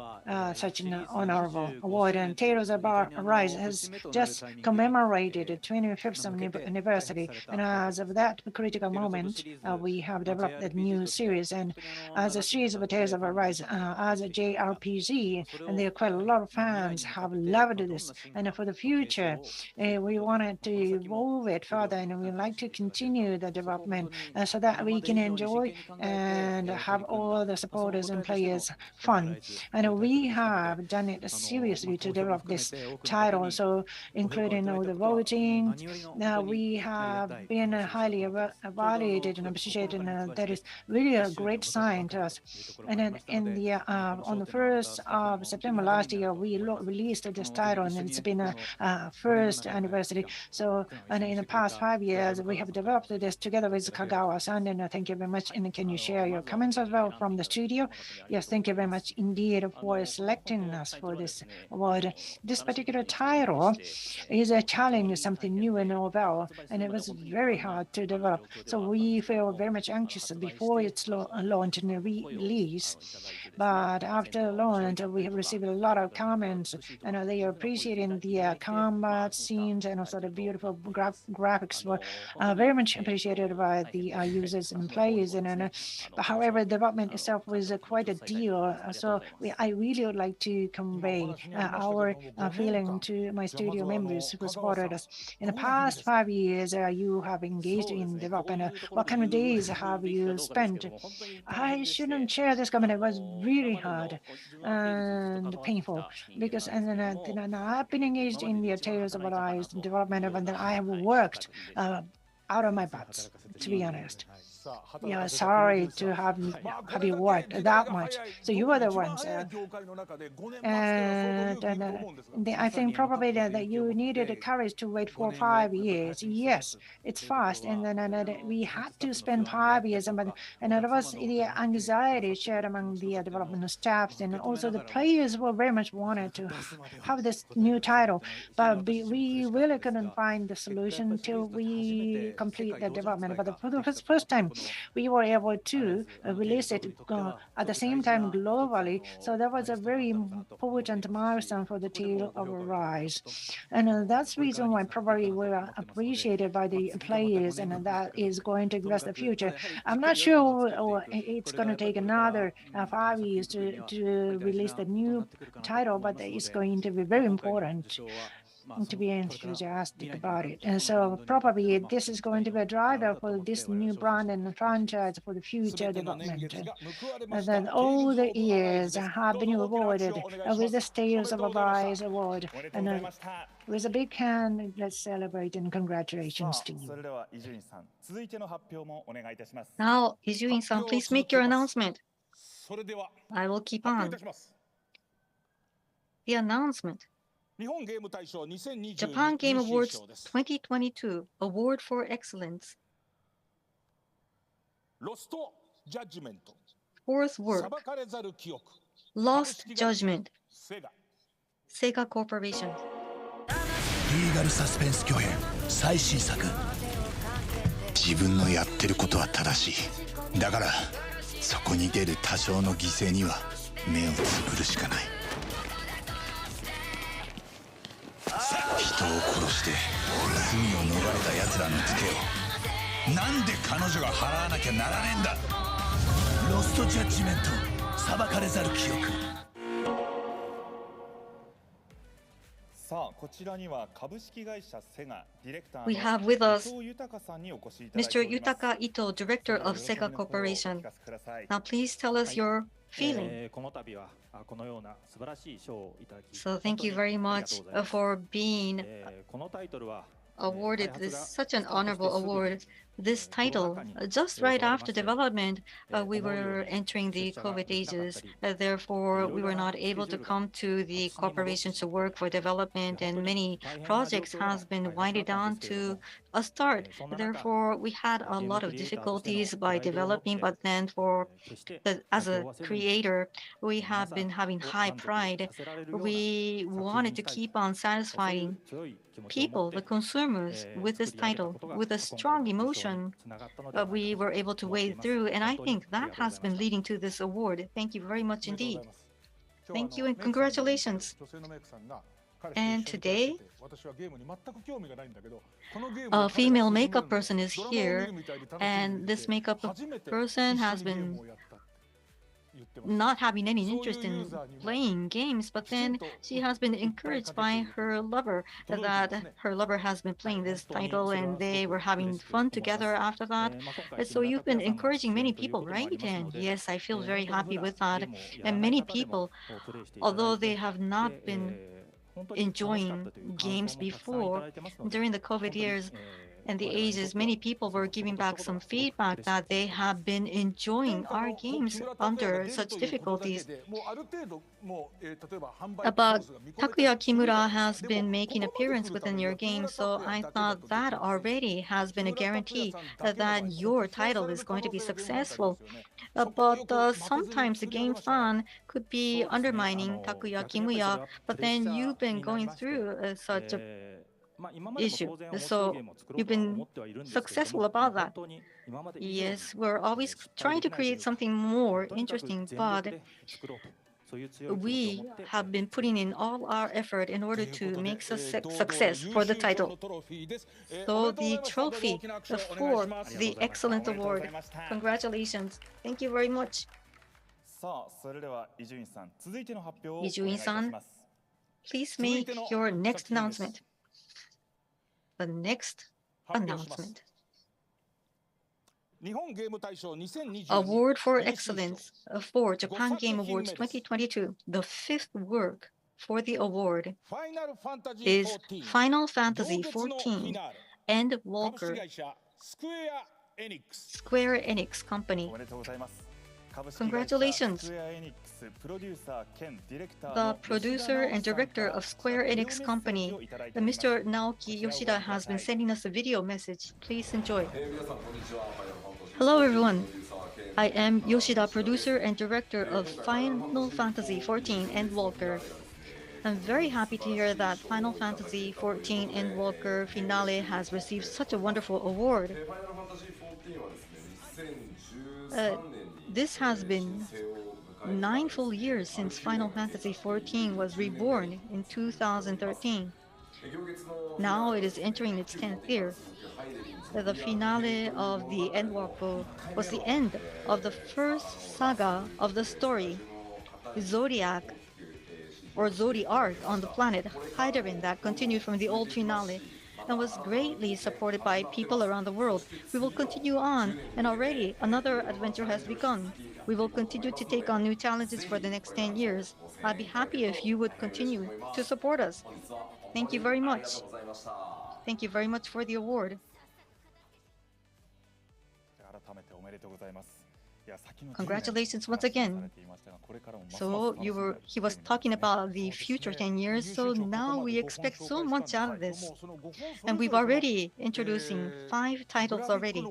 such an honorable award. And Tales of Arise has just commemorated the 25th anniversary. And as of that critical moment, we have developed a new series. And as a series of Tales of Arise, as a JRPG, and there are quite a lot of fans have loved this. And for the future, we wanted to evolve it further, and we'd like to continue the development so that we can enjoy and have all the supporters and players fun. And we have done it seriously to develop this title. So including all the voting, we have been highly evaluated and appreciated, and that is really a great sign to us. And then on the 1st of September last year, we released this title, and it's been a first anniversary. So, and in the past 5 years, we have developed this together with Kagawa-san, and thank you very much. And can you share your comments as well from the studio? Yes, thank you very much indeed for selecting us for this award. This particular title is a challenge, something new and novel, and it was very hard to develop. So we feel very much anxious before its launch and release. But after launch, we have received a lot of comments, and they are appreciating the combat scenes, and also the beautiful graphics were very much appreciated by the users and players. And however, development itself was quite a deal. So I really would like to convey our feeling to my studio members who supported us. In the past 5 years, you have engaged in development. What kind of days have you spent? I shouldn't share this comment. It was really hard and painful because I've been engaged in the Tales of Arise development, and then I have worked out of my butts, to be honest. Yeah, sorry to have you worked that much. So you were the ones. And I think probably that you needed the courage to wait for 5 years. Yes, it's fast. And then we had to spend 5 years. And it was the anxiety shared among the development staff. And also the players were very much wanted to have this new title. But we really couldn't find the solution until we complete the development. But for the first time, we were able to release it at the same time globally. So that was a very important milestone for the Tale of Arise. And that's the reason why probably we're appreciated by the players, and that is going to give us the future. I'm not sure it's going to take another 5 years to release the new title, but it's going to be very important to be enthusiastic about it. And so probably this is going to be a driver for this new brand and franchise for the future development. And then all the years have been rewarded with the Tales of Arise award. And with a big hand, let's celebrate and congratulations to you. Now, Ijuin-san, please make your announcement. I will keep on. The announcement. Japan Game Awards 2022 Award for Excellence. Fourth work, Lost Judgment, Sega Corporation. リーガルサスペンス巨編最新作。自分のやってることは正しい。だからそこに出る多少の犠牲には目をつぶるしかない。人を殺して罪を逃れた奴らのツケをなんで彼女が払わなきゃならねえんだ。ロストジャッジメント、裁かれざる記憶。We have with us Mr. Yutaka Ito, Director of Sega Corporation. Now please tell us your feeling. So thank you very much for being awarded such an honorable award. This title, just right after development, we were entering the COVID ages. Therefore, we were not able to come to the corporation to work for development, and many projects have been winded down to a start. Therefore, we had a lot of difficulties by developing, but then as a creator, we have been having high pride. We wanted to keep on satisfying people, the consumers, with this title, with a strong emotion. situation we were able to wade through, and I think that has been leading to this award. Thank you very much indeed. Thank you and congratulations. And today, a female makeup person is here, and this makeup person has been not having any interest in playing games, but then she has been encouraged by her lover that her lover has been playing this title and they were having fun together after that. So you've been encouraging many people, right? And yes, I feel very happy with that. And many people, although they have not been enjoying games before, during the COVID years and the ages, many people were giving back some feedback that they have been enjoying our games under such difficulties. But Takuya Kimura has been making appearance within your game, so I thought that already has been a guarantee that your title is going to be successful. But sometimes the game fan could be undermining Takuya Kimura, but then you've been going through such a issue. So you've been successful about that. Yes, we're always trying to create something more interesting, but we have been putting in all our effort in order to make success for the title. So the trophy for the excellent award. Congratulations. Thank you very much. Ijuin-san, please make your next announcement. The next announcement. Award for Excellence for Japan Game Awards 2022. The fifth work for the award is Final Fantasy XIV Endwalker, Square Enix Company. Congratulations. The producer and director of Square Enix Company, Mr. Naoki Yoshida, has been sending us a video message. Please enjoy. Hello, everyone. I am Yoshida, producer and director of Final Fantasy XIV Endwalker. I'm very happy to hear that Final Fantasy XIV Endwalker Finale has received such a wonderful award. This has been 9 full years since Final Fantasy XIV was reborn in 2013. Now it is entering its 10th year. The finale of the Endwalker was the end of the first saga of the story, Zodiac, or Zodiark on the planet Hydarin, that continued from the old finale and was greatly supported by people around the world. We will continue on, and already another adventure has begun. We will continue to take on new challenges for the next 10 years. I'd be happy if you would continue to support us. Thank you very much. Thank you very much for the award. Congratulations once again. So he was talking about the future 10 years, so now we expect so much out of this. And we've already introducing 5 titles already.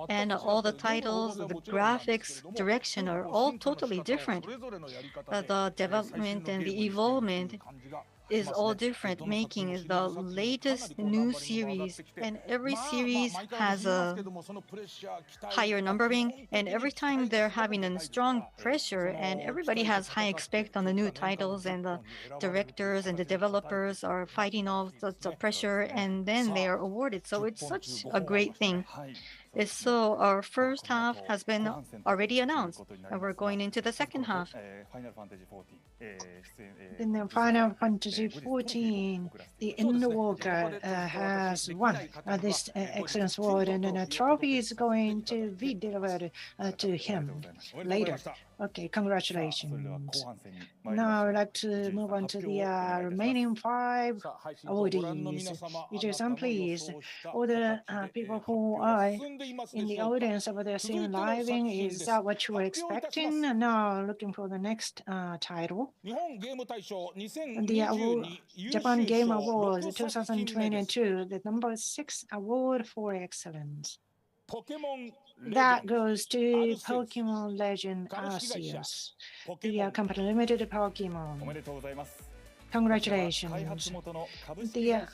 And all the titles, the graphics, direction are all totally different. The development and the evolvement is all different, making the latest new series, and every series has a higher numbering, and every time they're having a strong pressure, and everybody has high expect on the new titles, and the directors and the developers are fighting off the pressure, and then they are awarded. So it's such a great thing. So our first half has been already announced, and we're going into the second half. In the Final Fantasy XIV, the Endwalker has won this excellence award, and then a trophy is going to be delivered to him later. Okay, congratulations. Now I'd like to move on to the remaining 5 awardees. Iju-san, please. All the people who are in the audience over there seeing living, is that what you were expecting? Now looking for the next title. The Japan Game Awards 2022, the number 6 award for excellence. That goes to Pokemon Legend Arceus, the company limited Pokemon. Congratulations. The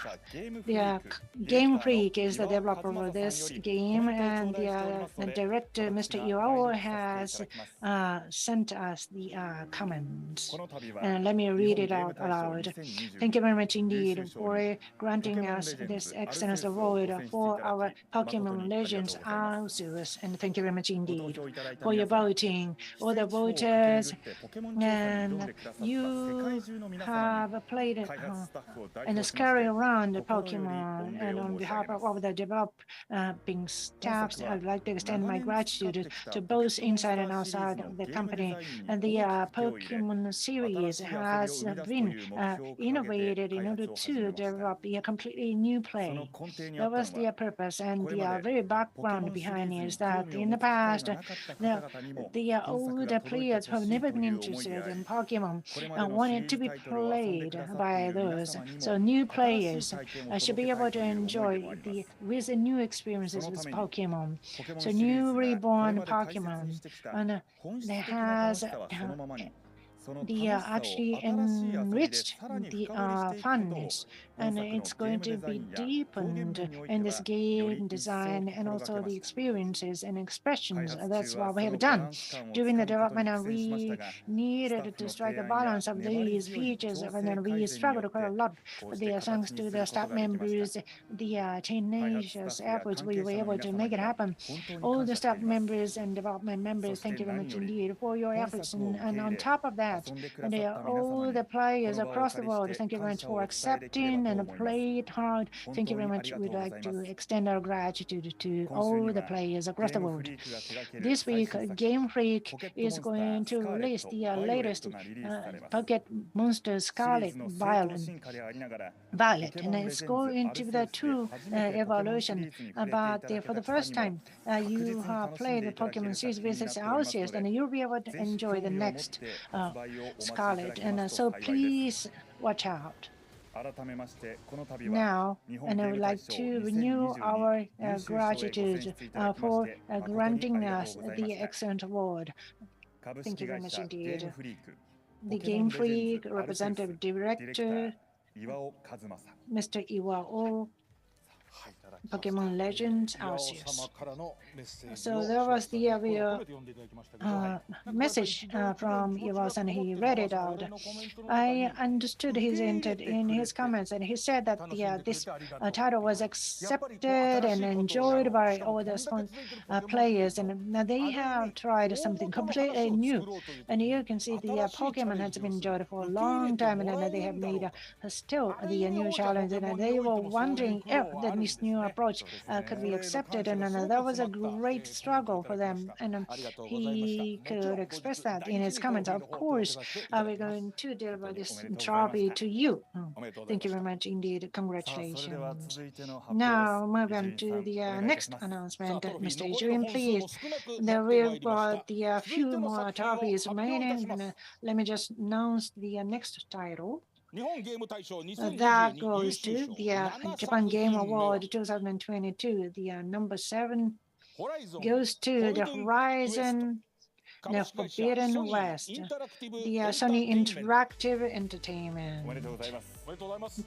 Game Freak is the developer of this game, and the director, Mr. Iwao, has sent us the comments. And let me read it out aloud. Thank you very much indeed for granting us this excellence award for our Pokemon Legends Arceus, and thank you very much indeed for your voting. All the voters, and you have played and scurry around the Pokemon, and on behalf of the developing staffs, I'd like to extend my gratitude to both inside and outside of the company. And the Pokemon series has been innovated in order to develop a completely new play. That was the purpose, and the very background behind it is that in the past, the older players who have never been interested in Pokemon wanted to be played by those. So new players should be able to enjoy with the new experiences with Pokemon. So new reborn Pokemon, and there has actually enriched the fun, and it's going to be deepened in this game design and also the experiences and expressions. That's what we have done during the development, and we needed to strike a balance of these features, and then we struggled quite a lot. But thanks to the staff members, the tenacious efforts, we were able to make it happen. All the staff members and development members, thank you very much indeed for your efforts, and on top of that, and all the players across the world, thank you very much for accepting and played hard. Thank you very much. We'd like to extend our gratitude to all the players across the world. This week, Game Freak is going to release the latest Pocket Monster Scarlet Violet, and it's going to be the true evolution. But for the first time, you have played the Pokemon series with its Arceus, and you'll be able to enjoy the next Scarlet, and so please watch out. Now, and I would like to renew our gratitude for granting us the excellent award. Thank you very much indeed. The Game Freak Representative Director, Mr. Iwao, Pokemon Legends Arceus. So there was the message from Iwao, and he read it out. I understood his intent in his comments, and he said that this title was accepted and enjoyed by all the players, and they have tried something completely new. And you can see the Pokemon has been enjoyed for a long time, and they have made still the new challenge, and they were wondering if this new approach could be accepted, and that was a great struggle for them, and he could express that in his comments. Of course, we're going to deliver this trophy to you. Thank you very much indeed. Congratulations. Now, move on to the next announcement. Mr. Adrian, please. There will be a few more trophies remaining, and let me just announce the next title. That goes to the Japan Game Award 2022. The number 7 goes to the Horizon the Forbidden West, the Sony Interactive Entertainment.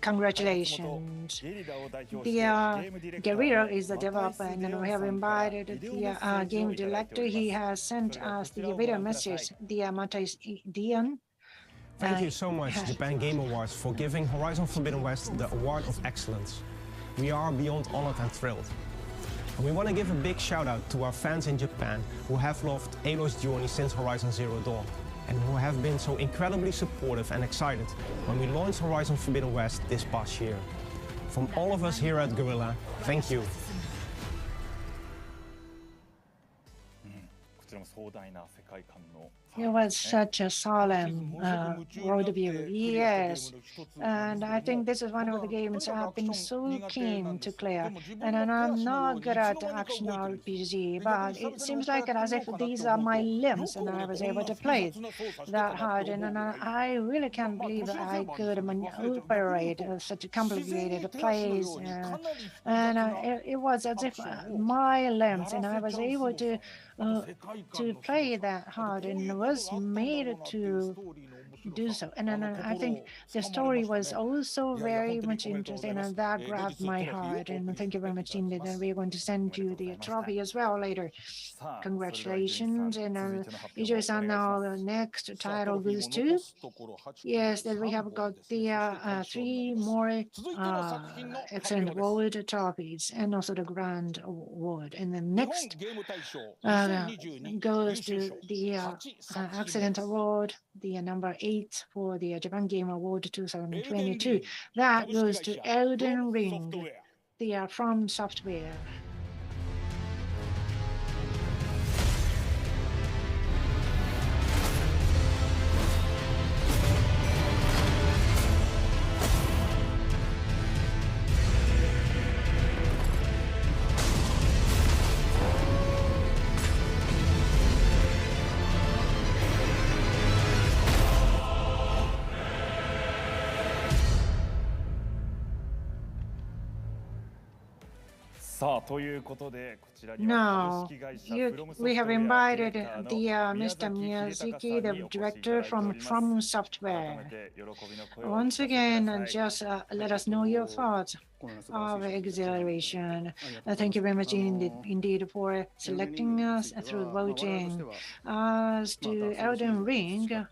Congratulations. The Guerrilla is the developer, and we have invited the game director. He has sent us the video message. The Matthias Dion. Thank you so much, Japan Game Awards, for giving Horizon Forbidden West the Award of Excellence. We are beyond honored and thrilled. And we want to give a big shout out to our fans in Japan who have loved Aloy's journey since Horizon Zero Dawn, and who have been so incredibly supportive and excited when we launched Horizon Forbidden West this past year. From all of us here at Guerrilla, thank you. It was such a solemn worldview, yes. And I think this is one of the games I've been so keen to clear. And I'm not good at action RPG, but it seems like as if these are my limbs, and I was able to play it that hard. And I really can't believe I could maneuverate such complicated plays. And it was as if my limbs, and I was able to play that hard, and was made to do so. And then I think the story was also very much interesting, and that grabbed my heart. And thank you very much indeed. And we're going to send you the trophy as well later. Congratulations. And Ijoi-san, now the next title goes to. Yes, then we have got the 3 more excellent award trophies and also the grand award. And the next goes to the excellent award, the number 8 for the Japan Game Award 2022. That goes to Elden Ring, the From Software. Now, we have invited Mr. Miyazaki, the director from Software. Once again, just let us know your thoughts of exhilaration. Thank you very much indeed for selecting us through voting. As to Elden Ring,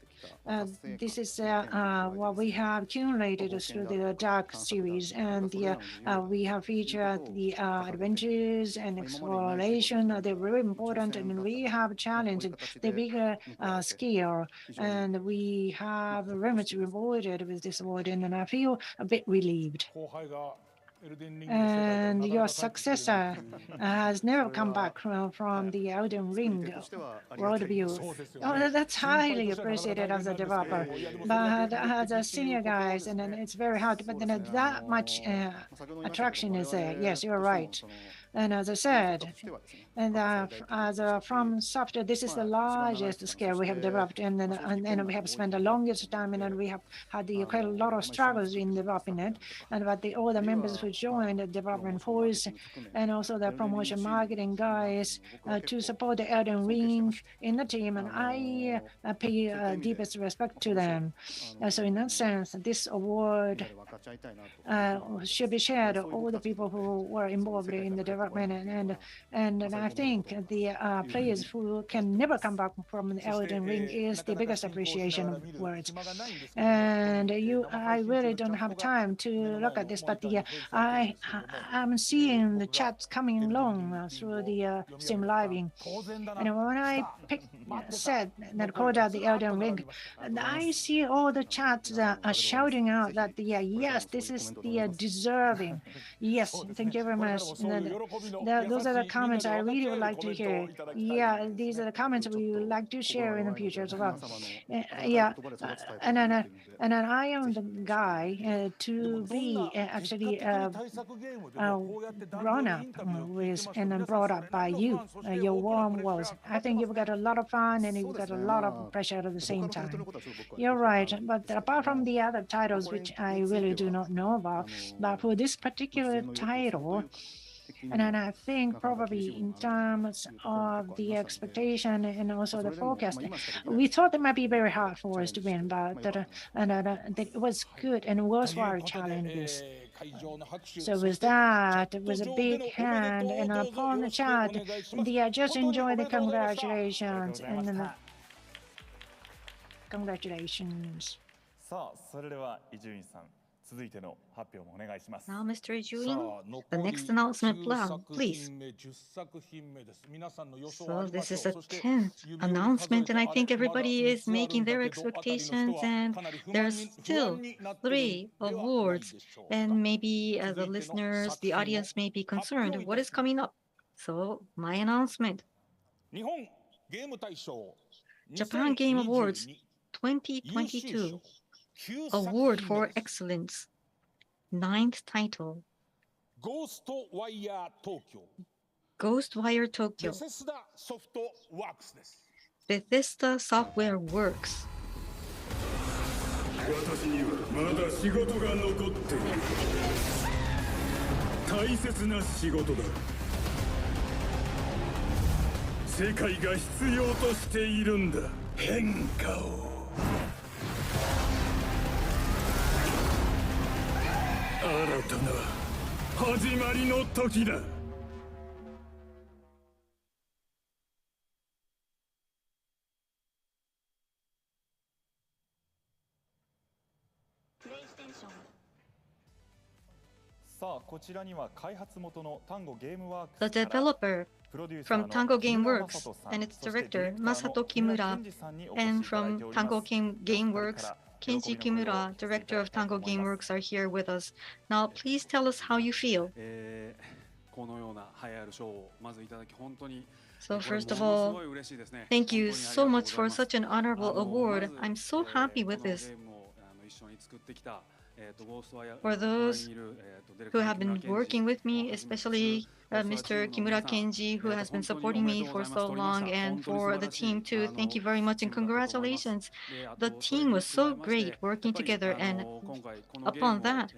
this is what we have accumulated through the Dark series, and we have featured the adventures and exploration. They're very important, and we have challenged the bigger scale, and we have very much rewarded with this award, and I feel a bit relieved. And your successor has never come back from the Elden Ring worldview. Oh, that's highly appreciated as a developer. But as a senior guys, and then it's very hard. But then that much attraction is there. Yes, you're right. And as I said, and as From Software, this is the largest scale we have developed, and we have spent the longest time, and we have had quite a lot of struggles in developing it. And but all the members who joined the development force, and also the promotion marketing guys, to support the Elden Ring in the team, and I pay deepest respect to them. So in that sense, this award should be shared all the people who were involved in the development, and I think the players who can never come back from the Elden Ring is the biggest appreciation of words. And I really don't have time to look at this, but I'm seeing the chats coming along through the stream living. And when I said that called out the Elden Ring, I see all the chats shouting out that yes, this is the deserving. Yes, thank you very much. Those are the comments I really would like to hear. Yeah, these are the comments we would like to share in the future as well. Yeah, and then I am the guy to be actually grown up with and then brought up by you, your warm words. I think you've got a lot of fun and you've got a lot of pressure at the same time. You're right, but apart from the other titles, which I really do not know about, but for this particular title, and then I think probably in terms of the expectation and also the forecast, we thought it might be very hard for us to win, but that it was good and worthwhile challenges. So with that, it was a big hand, and upon the chat, just enjoy the congratulations, and then congratulations. Now, Mr. Ijui, the next announcement plan, please. So this is the 10th announcement, and I think everybody is making their expectations, and there's still 3 awards, and maybe the listeners, the audience may be concerned. What is coming up? So my announcement. Japan Game Awards 2022. Award for Excellence. 9th title. Ghostwire Tokyo. Bethesda Software Works. 私にはまだ仕事が残っている。大切な仕事だ。世界が必要としているんだ。変化を。新たな始まりの時だ。さあこちらには開発元の単語ゲームワーク The スから developer from Tango Gameworks and its director Masato Kimura, and from Tango Gameworks, Kenji Kimura, director of Tango Gameworks, are here with us. Now, please tell us how you feel. このような栄えある賞をまずいただき本当に So first of all, thank you so much for such an honorable award. I'm so happy with this. For those who have been working with me, especially Mr. Kimura Kenji, who has been supporting me for so long, and for the team too, thank you very much and congratulations. The team was so great working together, and upon that,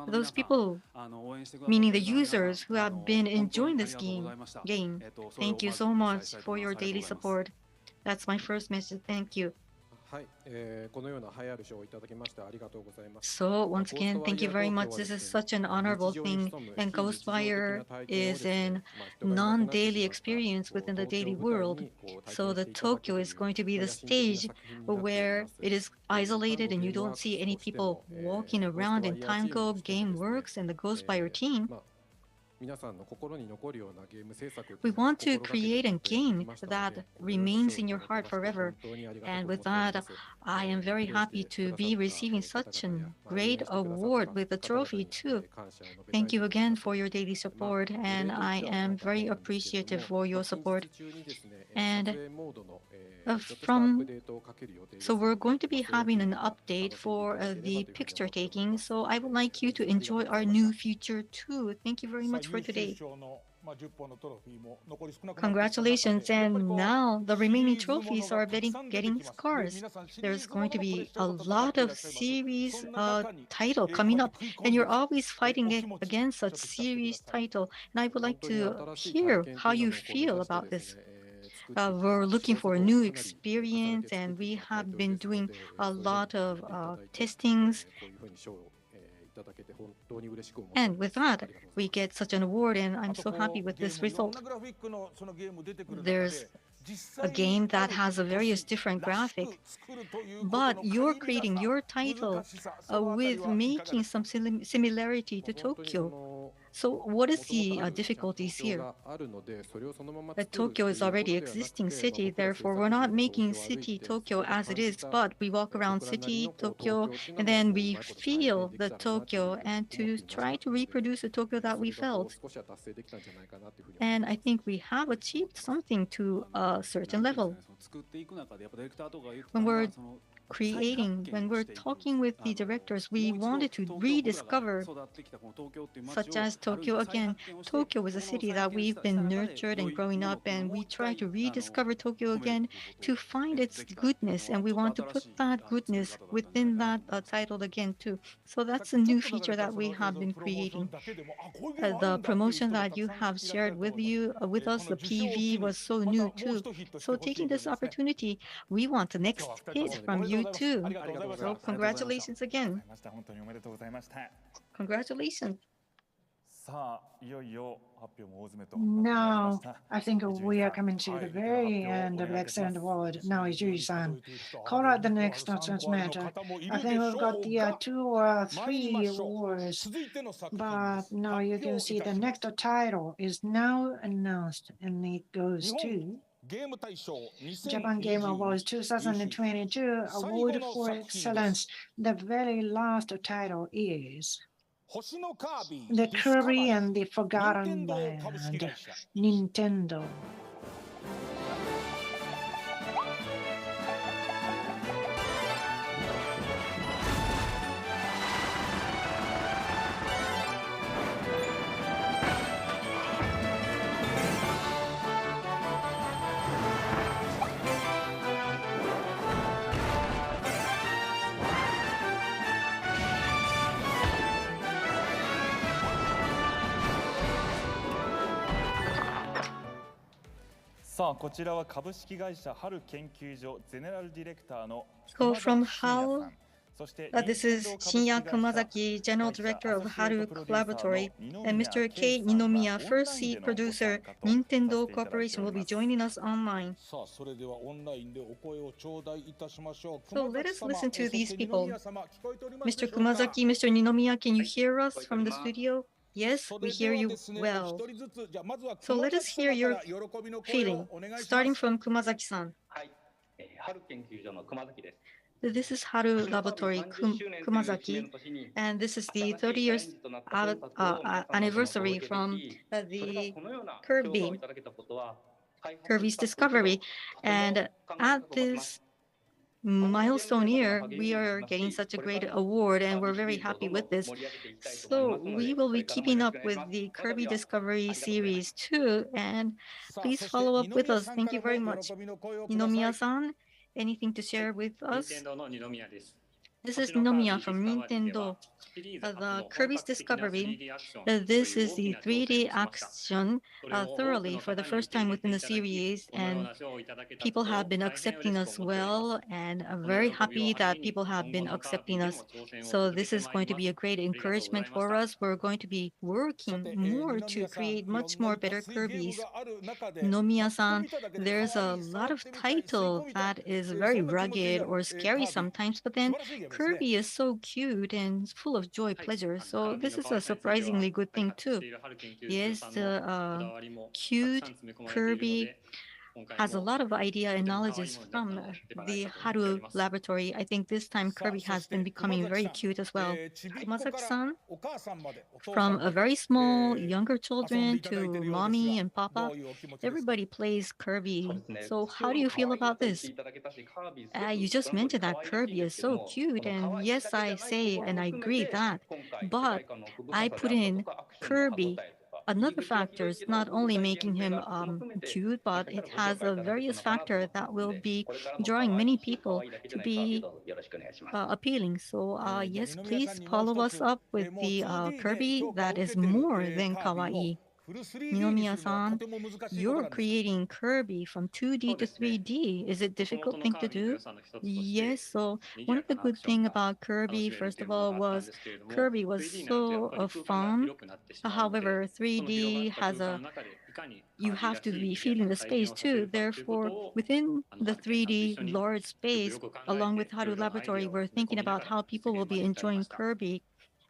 those people, meaning the users who have been enjoying this game, thank you so much for your daily support. That's my first message. Thank you. So once again, thank you very much. This is such an honorable thing, and Ghostwire is a non-daily experience within the daily world. So the Tokyo is going to be the stage where it is isolated and you don't see any people walking around in Tango Gameworks and the Ghostwire team. We want to create a game that remains in your heart forever. And with that, I am very happy to be receiving such a great award with a trophy too. Thank you again for your daily support, and I am very appreciative for your support. And so we're going to be having an update for the picture taking. So I would like you to enjoy our new feature too. Thank you very much for today. Congratulations, and now the remaining trophies are getting scarce. There's going to be a lot of series title coming up, and you're always fighting against such series title. And I would like to hear how you feel about this. We're looking for a new experience, and we have been doing a lot of testings. And with that, we get such an award, and I'm so happy with this result. There's a game that has a various different graphic, but you're creating your title with making some similarity to Tokyo. So what is the difficulties here? Tokyo is already existing city, therefore we're not making city Tokyo as it is, but we walk around city Tokyo and then we feel the Tokyo and to try to reproduce the Tokyo that we felt. And I think we have achieved something to a certain level. When we're talking with the directors, we wanted to rediscover, such as Tokyo again. Tokyo is a city that we've been nurtured and growing up, and we try to rediscover Tokyo again to find its goodness, and we want to put that goodness within that title again too. So that's a new feature that we have been creating. The promotion that you have shared with us, the PV was so new too. So taking this opportunity, we want the next hit from you too. So congratulations again. Congratulations. Now, I think we are coming to the very end of the excellent award. Now, Yuri-san, call out the next transmitter. I think we've got the 2 or 3 awards, but now you can see the next title is now announced, and it goes to Japan Game Awards 2022 Award for Excellence. The very last title is The Kirby and the Forgotten Land, Nintendo. さあこちらは株式会社春研究所ゼネラルディレクターの So from HAL This is Shinya Kumazaki, General Director of Haru Laboratory, and Mr. Kei Ninomiya, First Seed Producer, Nintendo Corporation, will be joining us online. So let us listen to these people. Mr. Kumazaki, Mr. Ninomiya, can you hear us from the studio? Yes, we hear you well. So let us hear your feeling, starting from Kumazaki-san. This is Haru Laboratory Kumazaki, and this is the 30 years anniversary from the Kirby's discovery. And at this milestone year, we are getting such a great award, and we're very happy with this. So we will be keeping up with the Kirby Discovery series too, and please follow up with us. Thank you very much. Ninomiya-san, anything to share with us? This is Ninomiya from Nintendo. The Kirby's Discovery, this is the 3D action thoroughly for the first time within the series, and people have been accepting us well, and I'm very happy that people have been accepting us. So this is going to be a great encouragement for us. We're going to be working more to create much more better Kirby's. Ninomiya-san, there's a lot of title that is very rugged or scary sometimes, but then Kirby is so cute and full of joy, pleasure. So this is a surprisingly good thing too. Yes, the cute Kirby has a lot of idea and knowledge from the Haru Laboratory. I think this time Kirby has been becoming very cute as well. Kumazaki-san, from a very small, younger children to mommy and papa, everybody plays Kirby. So how do you feel about this? You just mentioned that Kirby is so cute, and yes, I say and I agree that, but I put in Kirby another factor is not only making him cute, but it has a various factor that will be drawing many people to be appealing. So yes, please follow us up with the Kirby that is more than kawaii. Ninomiya-san, you're creating Kirby from 2D to 3D. Is it a difficult thing to do? Yes, so one of the good things about Kirby, first of all, was Kirby was so fun. However, 3D has you have to be feeling the space too. Therefore, within the 3D large space, along with Haru Laboratory, we're thinking about how people will be enjoying Kirby.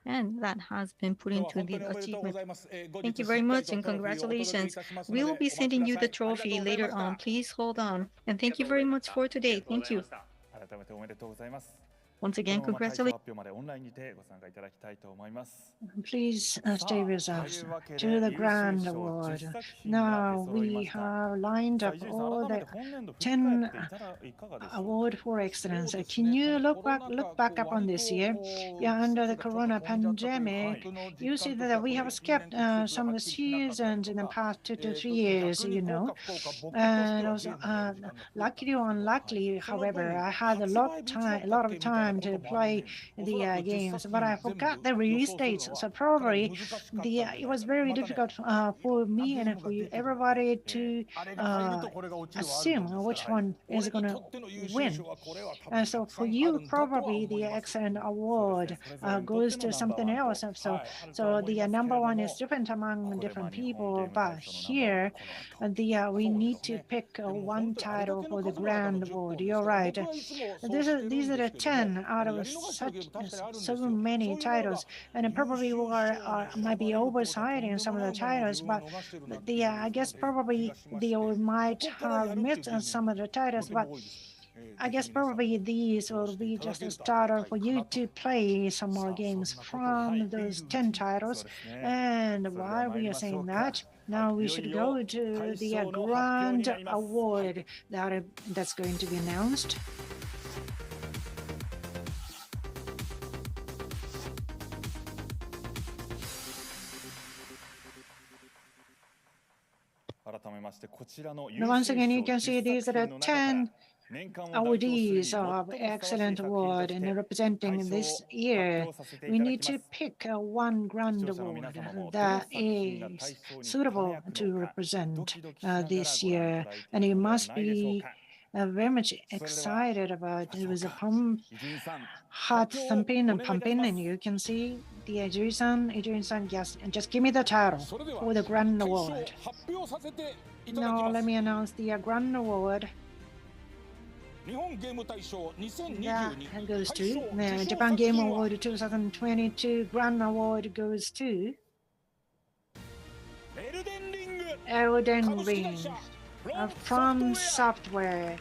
And that has been put into the achievement. Thank you very much and congratulations. We will be sending you the trophy later on. Please hold on. And thank you very much for today. Thank you. Once again, congratulations. Please stay with us to the Grand Award. Now we have lined up all the 10 award for excellence. Can you look back up on this year? Yeah, under the Corona pandemic, you see that we have skipped some of the seasons in the past 2 to 3 years, you know. And also, luckily or unluckily, however, I had a lot of time to play the games, but I forgot the release dates. So probably it was very difficult for me and for everybody to assume which one is going to win. And so for you, probably the excellent award goes to something else. So the number one is different among different people, but here we need to pick one title for the Grand Award. You're right. These are the 10 out of so many titles, and probably might be oversighting some of the titles, but I guess probably they might have missed some of the titles, but I guess probably these will be just a starter for you to play some more games from those 10 titles. And while we are saying that, now we should go to the Grand Award that's going to be announced. Once again, you can see these are the 10 awardees of Excellent Award, and representing this year, we need to pick one Grand Award that is suitable to represent this year, and it must be very much excited about. It was a heart thumping and pumping, and you can see the Ijun-san, just give me the title for the Grand Award. Now let me announce the Grand Award. That goes to the Japan Game Award 2022 Grand Award goes to Elden Ring from Software.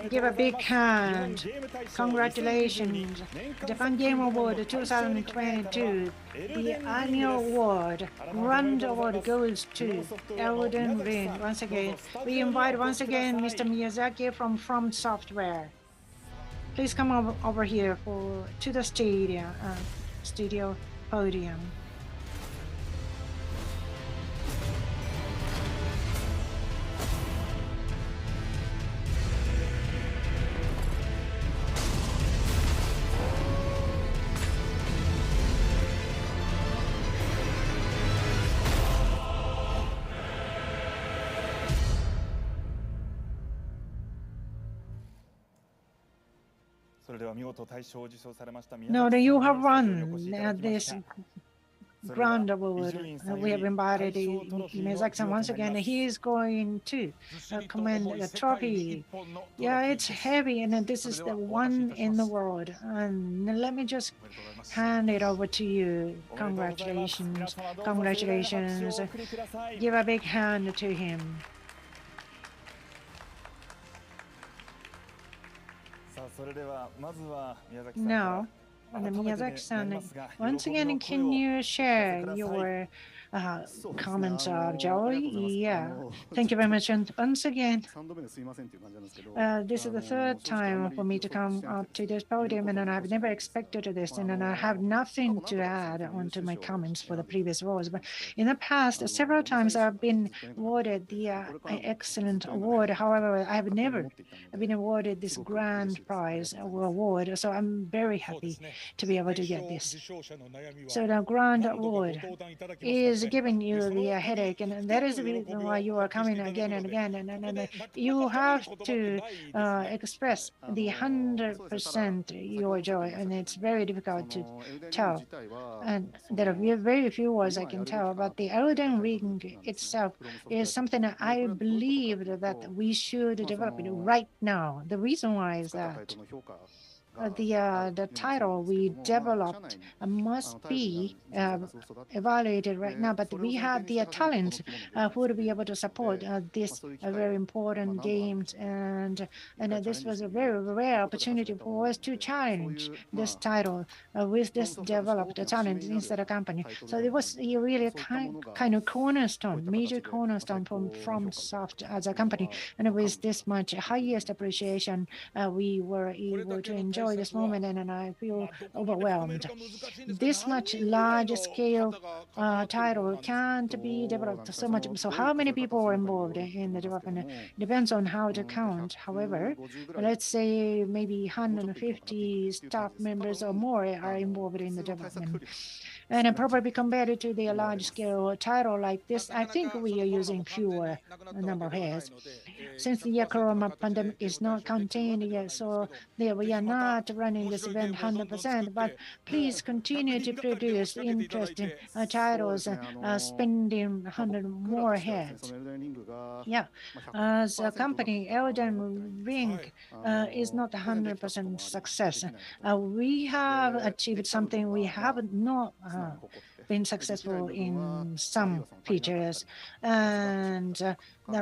Give a big hand. Congratulations. Japan Game Award 2022. The annual award, Grand Award goes to Elden Ring. Once again, we invite Mr. Miyazaki from Software. Please come over here to the studio podium. No, you have won this Grand Award. We have invited Miyazaki-san once again. He is going to commend the trophy. Yeah, it's heavy, and this is the one in the world. And let me just hand it over to you. Congratulations. Congratulations. Give a big hand to him. Now, Miyazaki-san, once again, can you share your comments of joy? Yeah, thank you very much. And once again, this is the third time for me to come up to this podium, and I've never expected this, and I have nothing to add onto my comments for the previous awards. But in the past, several times I've been awarded the excellent award. However, I've never been awarded this grand prize or award, so I'm very happy to be able to get this. So the grand award is giving you the headache, and that is the reason why you are coming again and again, and you have to express the 100% your joy, and it's very difficult to tell, and there are very few words I can tell, but the Elden Ring itself is something that I believe that we should develop it right now. The reason why is that the title we developed must be evaluated right now, but we have the talent who would be able to support this very important games, and this was a very rare opportunity for us to challenge this title with this developed talent inside the company. So it was really a kind of cornerstone, major cornerstone from Soft as a company, and with this much highest appreciation, we were able to enjoy this moment, and I feel overwhelmed. This much large-scale title can't be developed so much. So how many people are involved in the development? Depends on how to count. However, let's say maybe 150 staff members or more are involved in the development. And probably compared to the large-scale title like this, I think we are using fewer number of heads. Since the corona pandemic is not contained yet, so we are not running this event 100%, but please continue to produce interesting titles, spending 100 more heads. Yeah, as a company, Elden Ring is not 100% success. We have achieved something we have not been successful in some features, and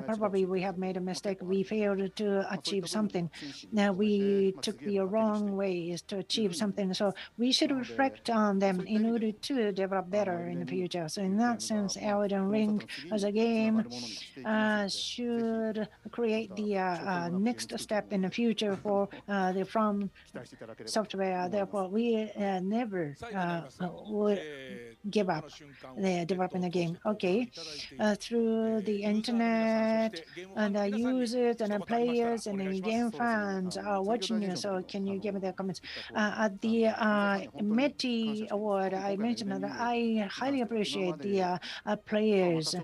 probably we have made a mistake. We failed to achieve something. Now we took the wrong ways to achieve something, so we should reflect on them in order to develop better in the future. So in that sense, Elden Ring as a game should create the next step in the future for the From Software. Therefore, we never would give up the developing the game. Okay, through the internet internet, and the users and the players and the game fans are watching you. So can you give me their comments? At the METI Award, I mentioned that I highly appreciate the players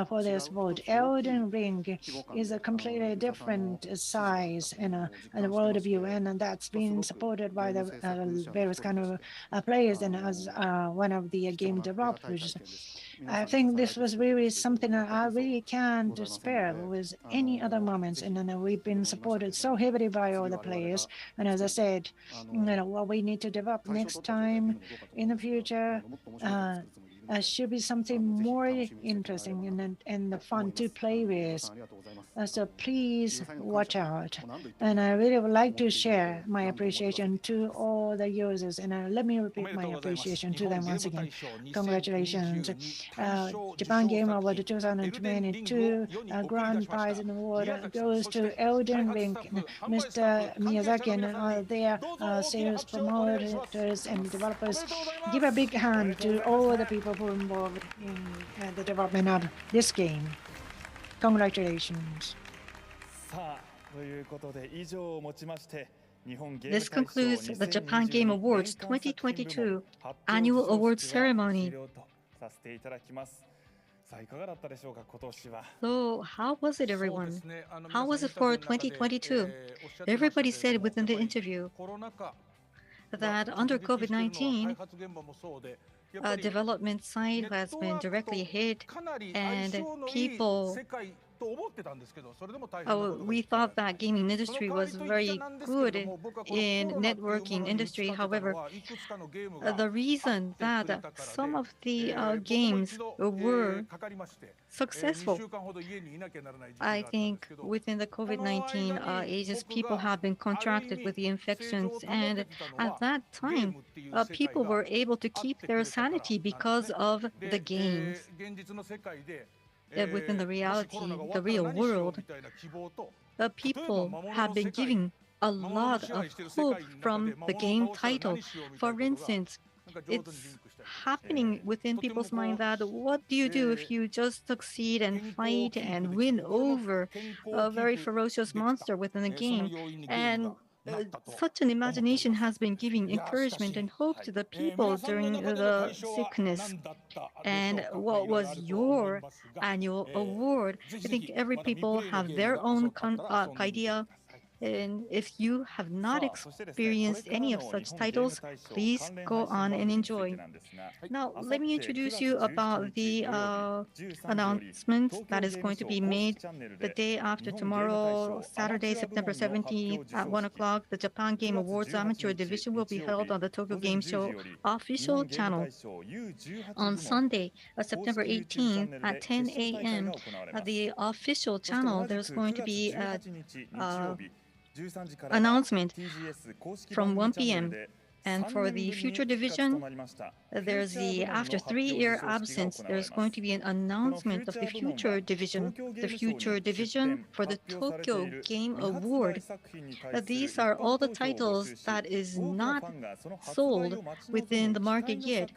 for their support. Elden Ring is a completely different size and world view, and that's been supported by the various kind of players and as one of the game developers. I think this was really something that I really can't spare with any other moments. And then we've been supported so heavily by all the players. And as I said, what we need to develop next time in the future should be something more interesting and fun to play with. So please watch out. And I really would like to share my appreciation to all the users. And let me repeat my appreciation to them once again. Congratulations. Japan Game Award 2022 Grand Prize and Award goes to Elden Ring, Mr. Miyazaki, and their sales promoters and developers. Give a big hand to all the people who are involved in the development of this game. Congratulations. This concludes the Japan Game Awards 2022 annual awards ceremony. So, how was it, everyone? How was it for 2022? Everybody said within the interview that under COVID-19, development side has been directly hit, and people we thought that gaming industry was very good in networking industry. However, the reason that some of the games were successful, I think within the COVID-19 ages, people have been contracted with the infections, and at that time, people were able to keep their sanity because of the games. Within the reality, the real world, people have been giving a lot of hope from the game title. For instance, it's happening within people's mind that what do you do if you just succeed and fight and win over a very ferocious monster within the game? And such an imagination has been giving encouragement and hope to the people during the sickness. And what was your annual award? I think every people have their own idea. And if you have not experienced any of such titles, please go on and enjoy. Now, let me introduce you about the announcement that is going to be made the day after tomorrow, Saturday, September 17th at 1 o'clock. The Japan Game Awards Amateur Division will be held on the Tokyo Game Show official channel. On Sunday, September 18th at 10 a.m., at the official channel, there's going to be announcement from 1 p.m. And for the future division, there's the after 3-year absence, there's going to be an announcement of the future division. The future division for the Tokyo Game Award. These are all the titles that is not sold within the market yet.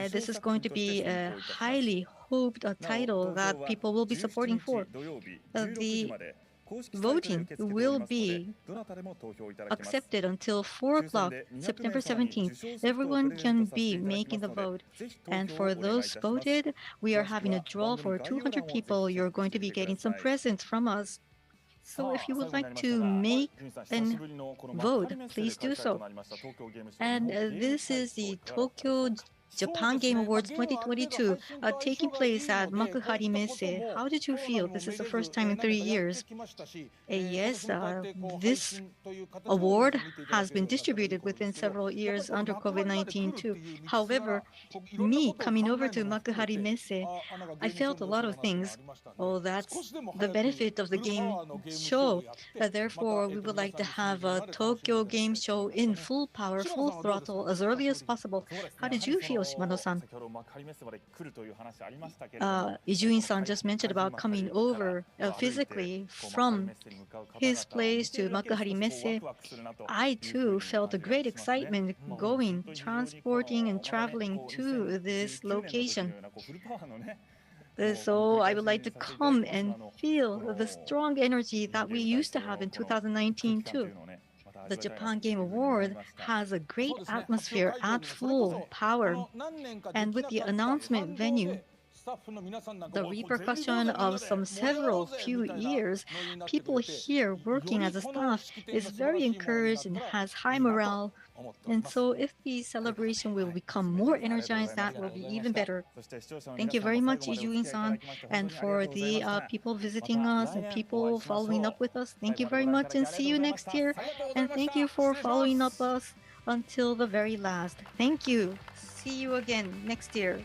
This is going to be a highly hoped title that people will be supporting for. The voting will be accepted until 4 o'clock, September 17th. Everyone can be making the vote. And for those voted, we are having a draw for 200 people. You're going to be getting some presents from us. So if you would like to make and vote, please do so. And this is the Tokyo Japan Game Awards 2022 taking place at Makuhari Messe. How did you feel? This is the first time in 3 years. Yes, this award has been distributed within several years under COVID-19 too. However, me coming over to Makuhari Messe, I felt a lot of things. Oh, that's the benefit of the game show. Therefore, we would like to have a Tokyo Game Show in full power, full throttle as early as possible. How did you feel, Shimano-san? Ijuin-san just mentioned about coming over physically from his place to Makuhari Messe. I too felt a great excitement going, transporting and traveling to this location. So I would like to come and feel the strong energy that we used to have in 2019 too. The Japan Game Award has a great atmosphere at full power, and with the announcement venue, the repercussion of several few years, people here working as a staff is very encouraged and has high morale. And so if the celebration will become more energized, that will be even better. Thank you very much, Ijuin-san, and for the people visiting us and people following up with us. Thank you very much, and see you next year. And thank you for following up us until the very last. Thank you. See you again next year.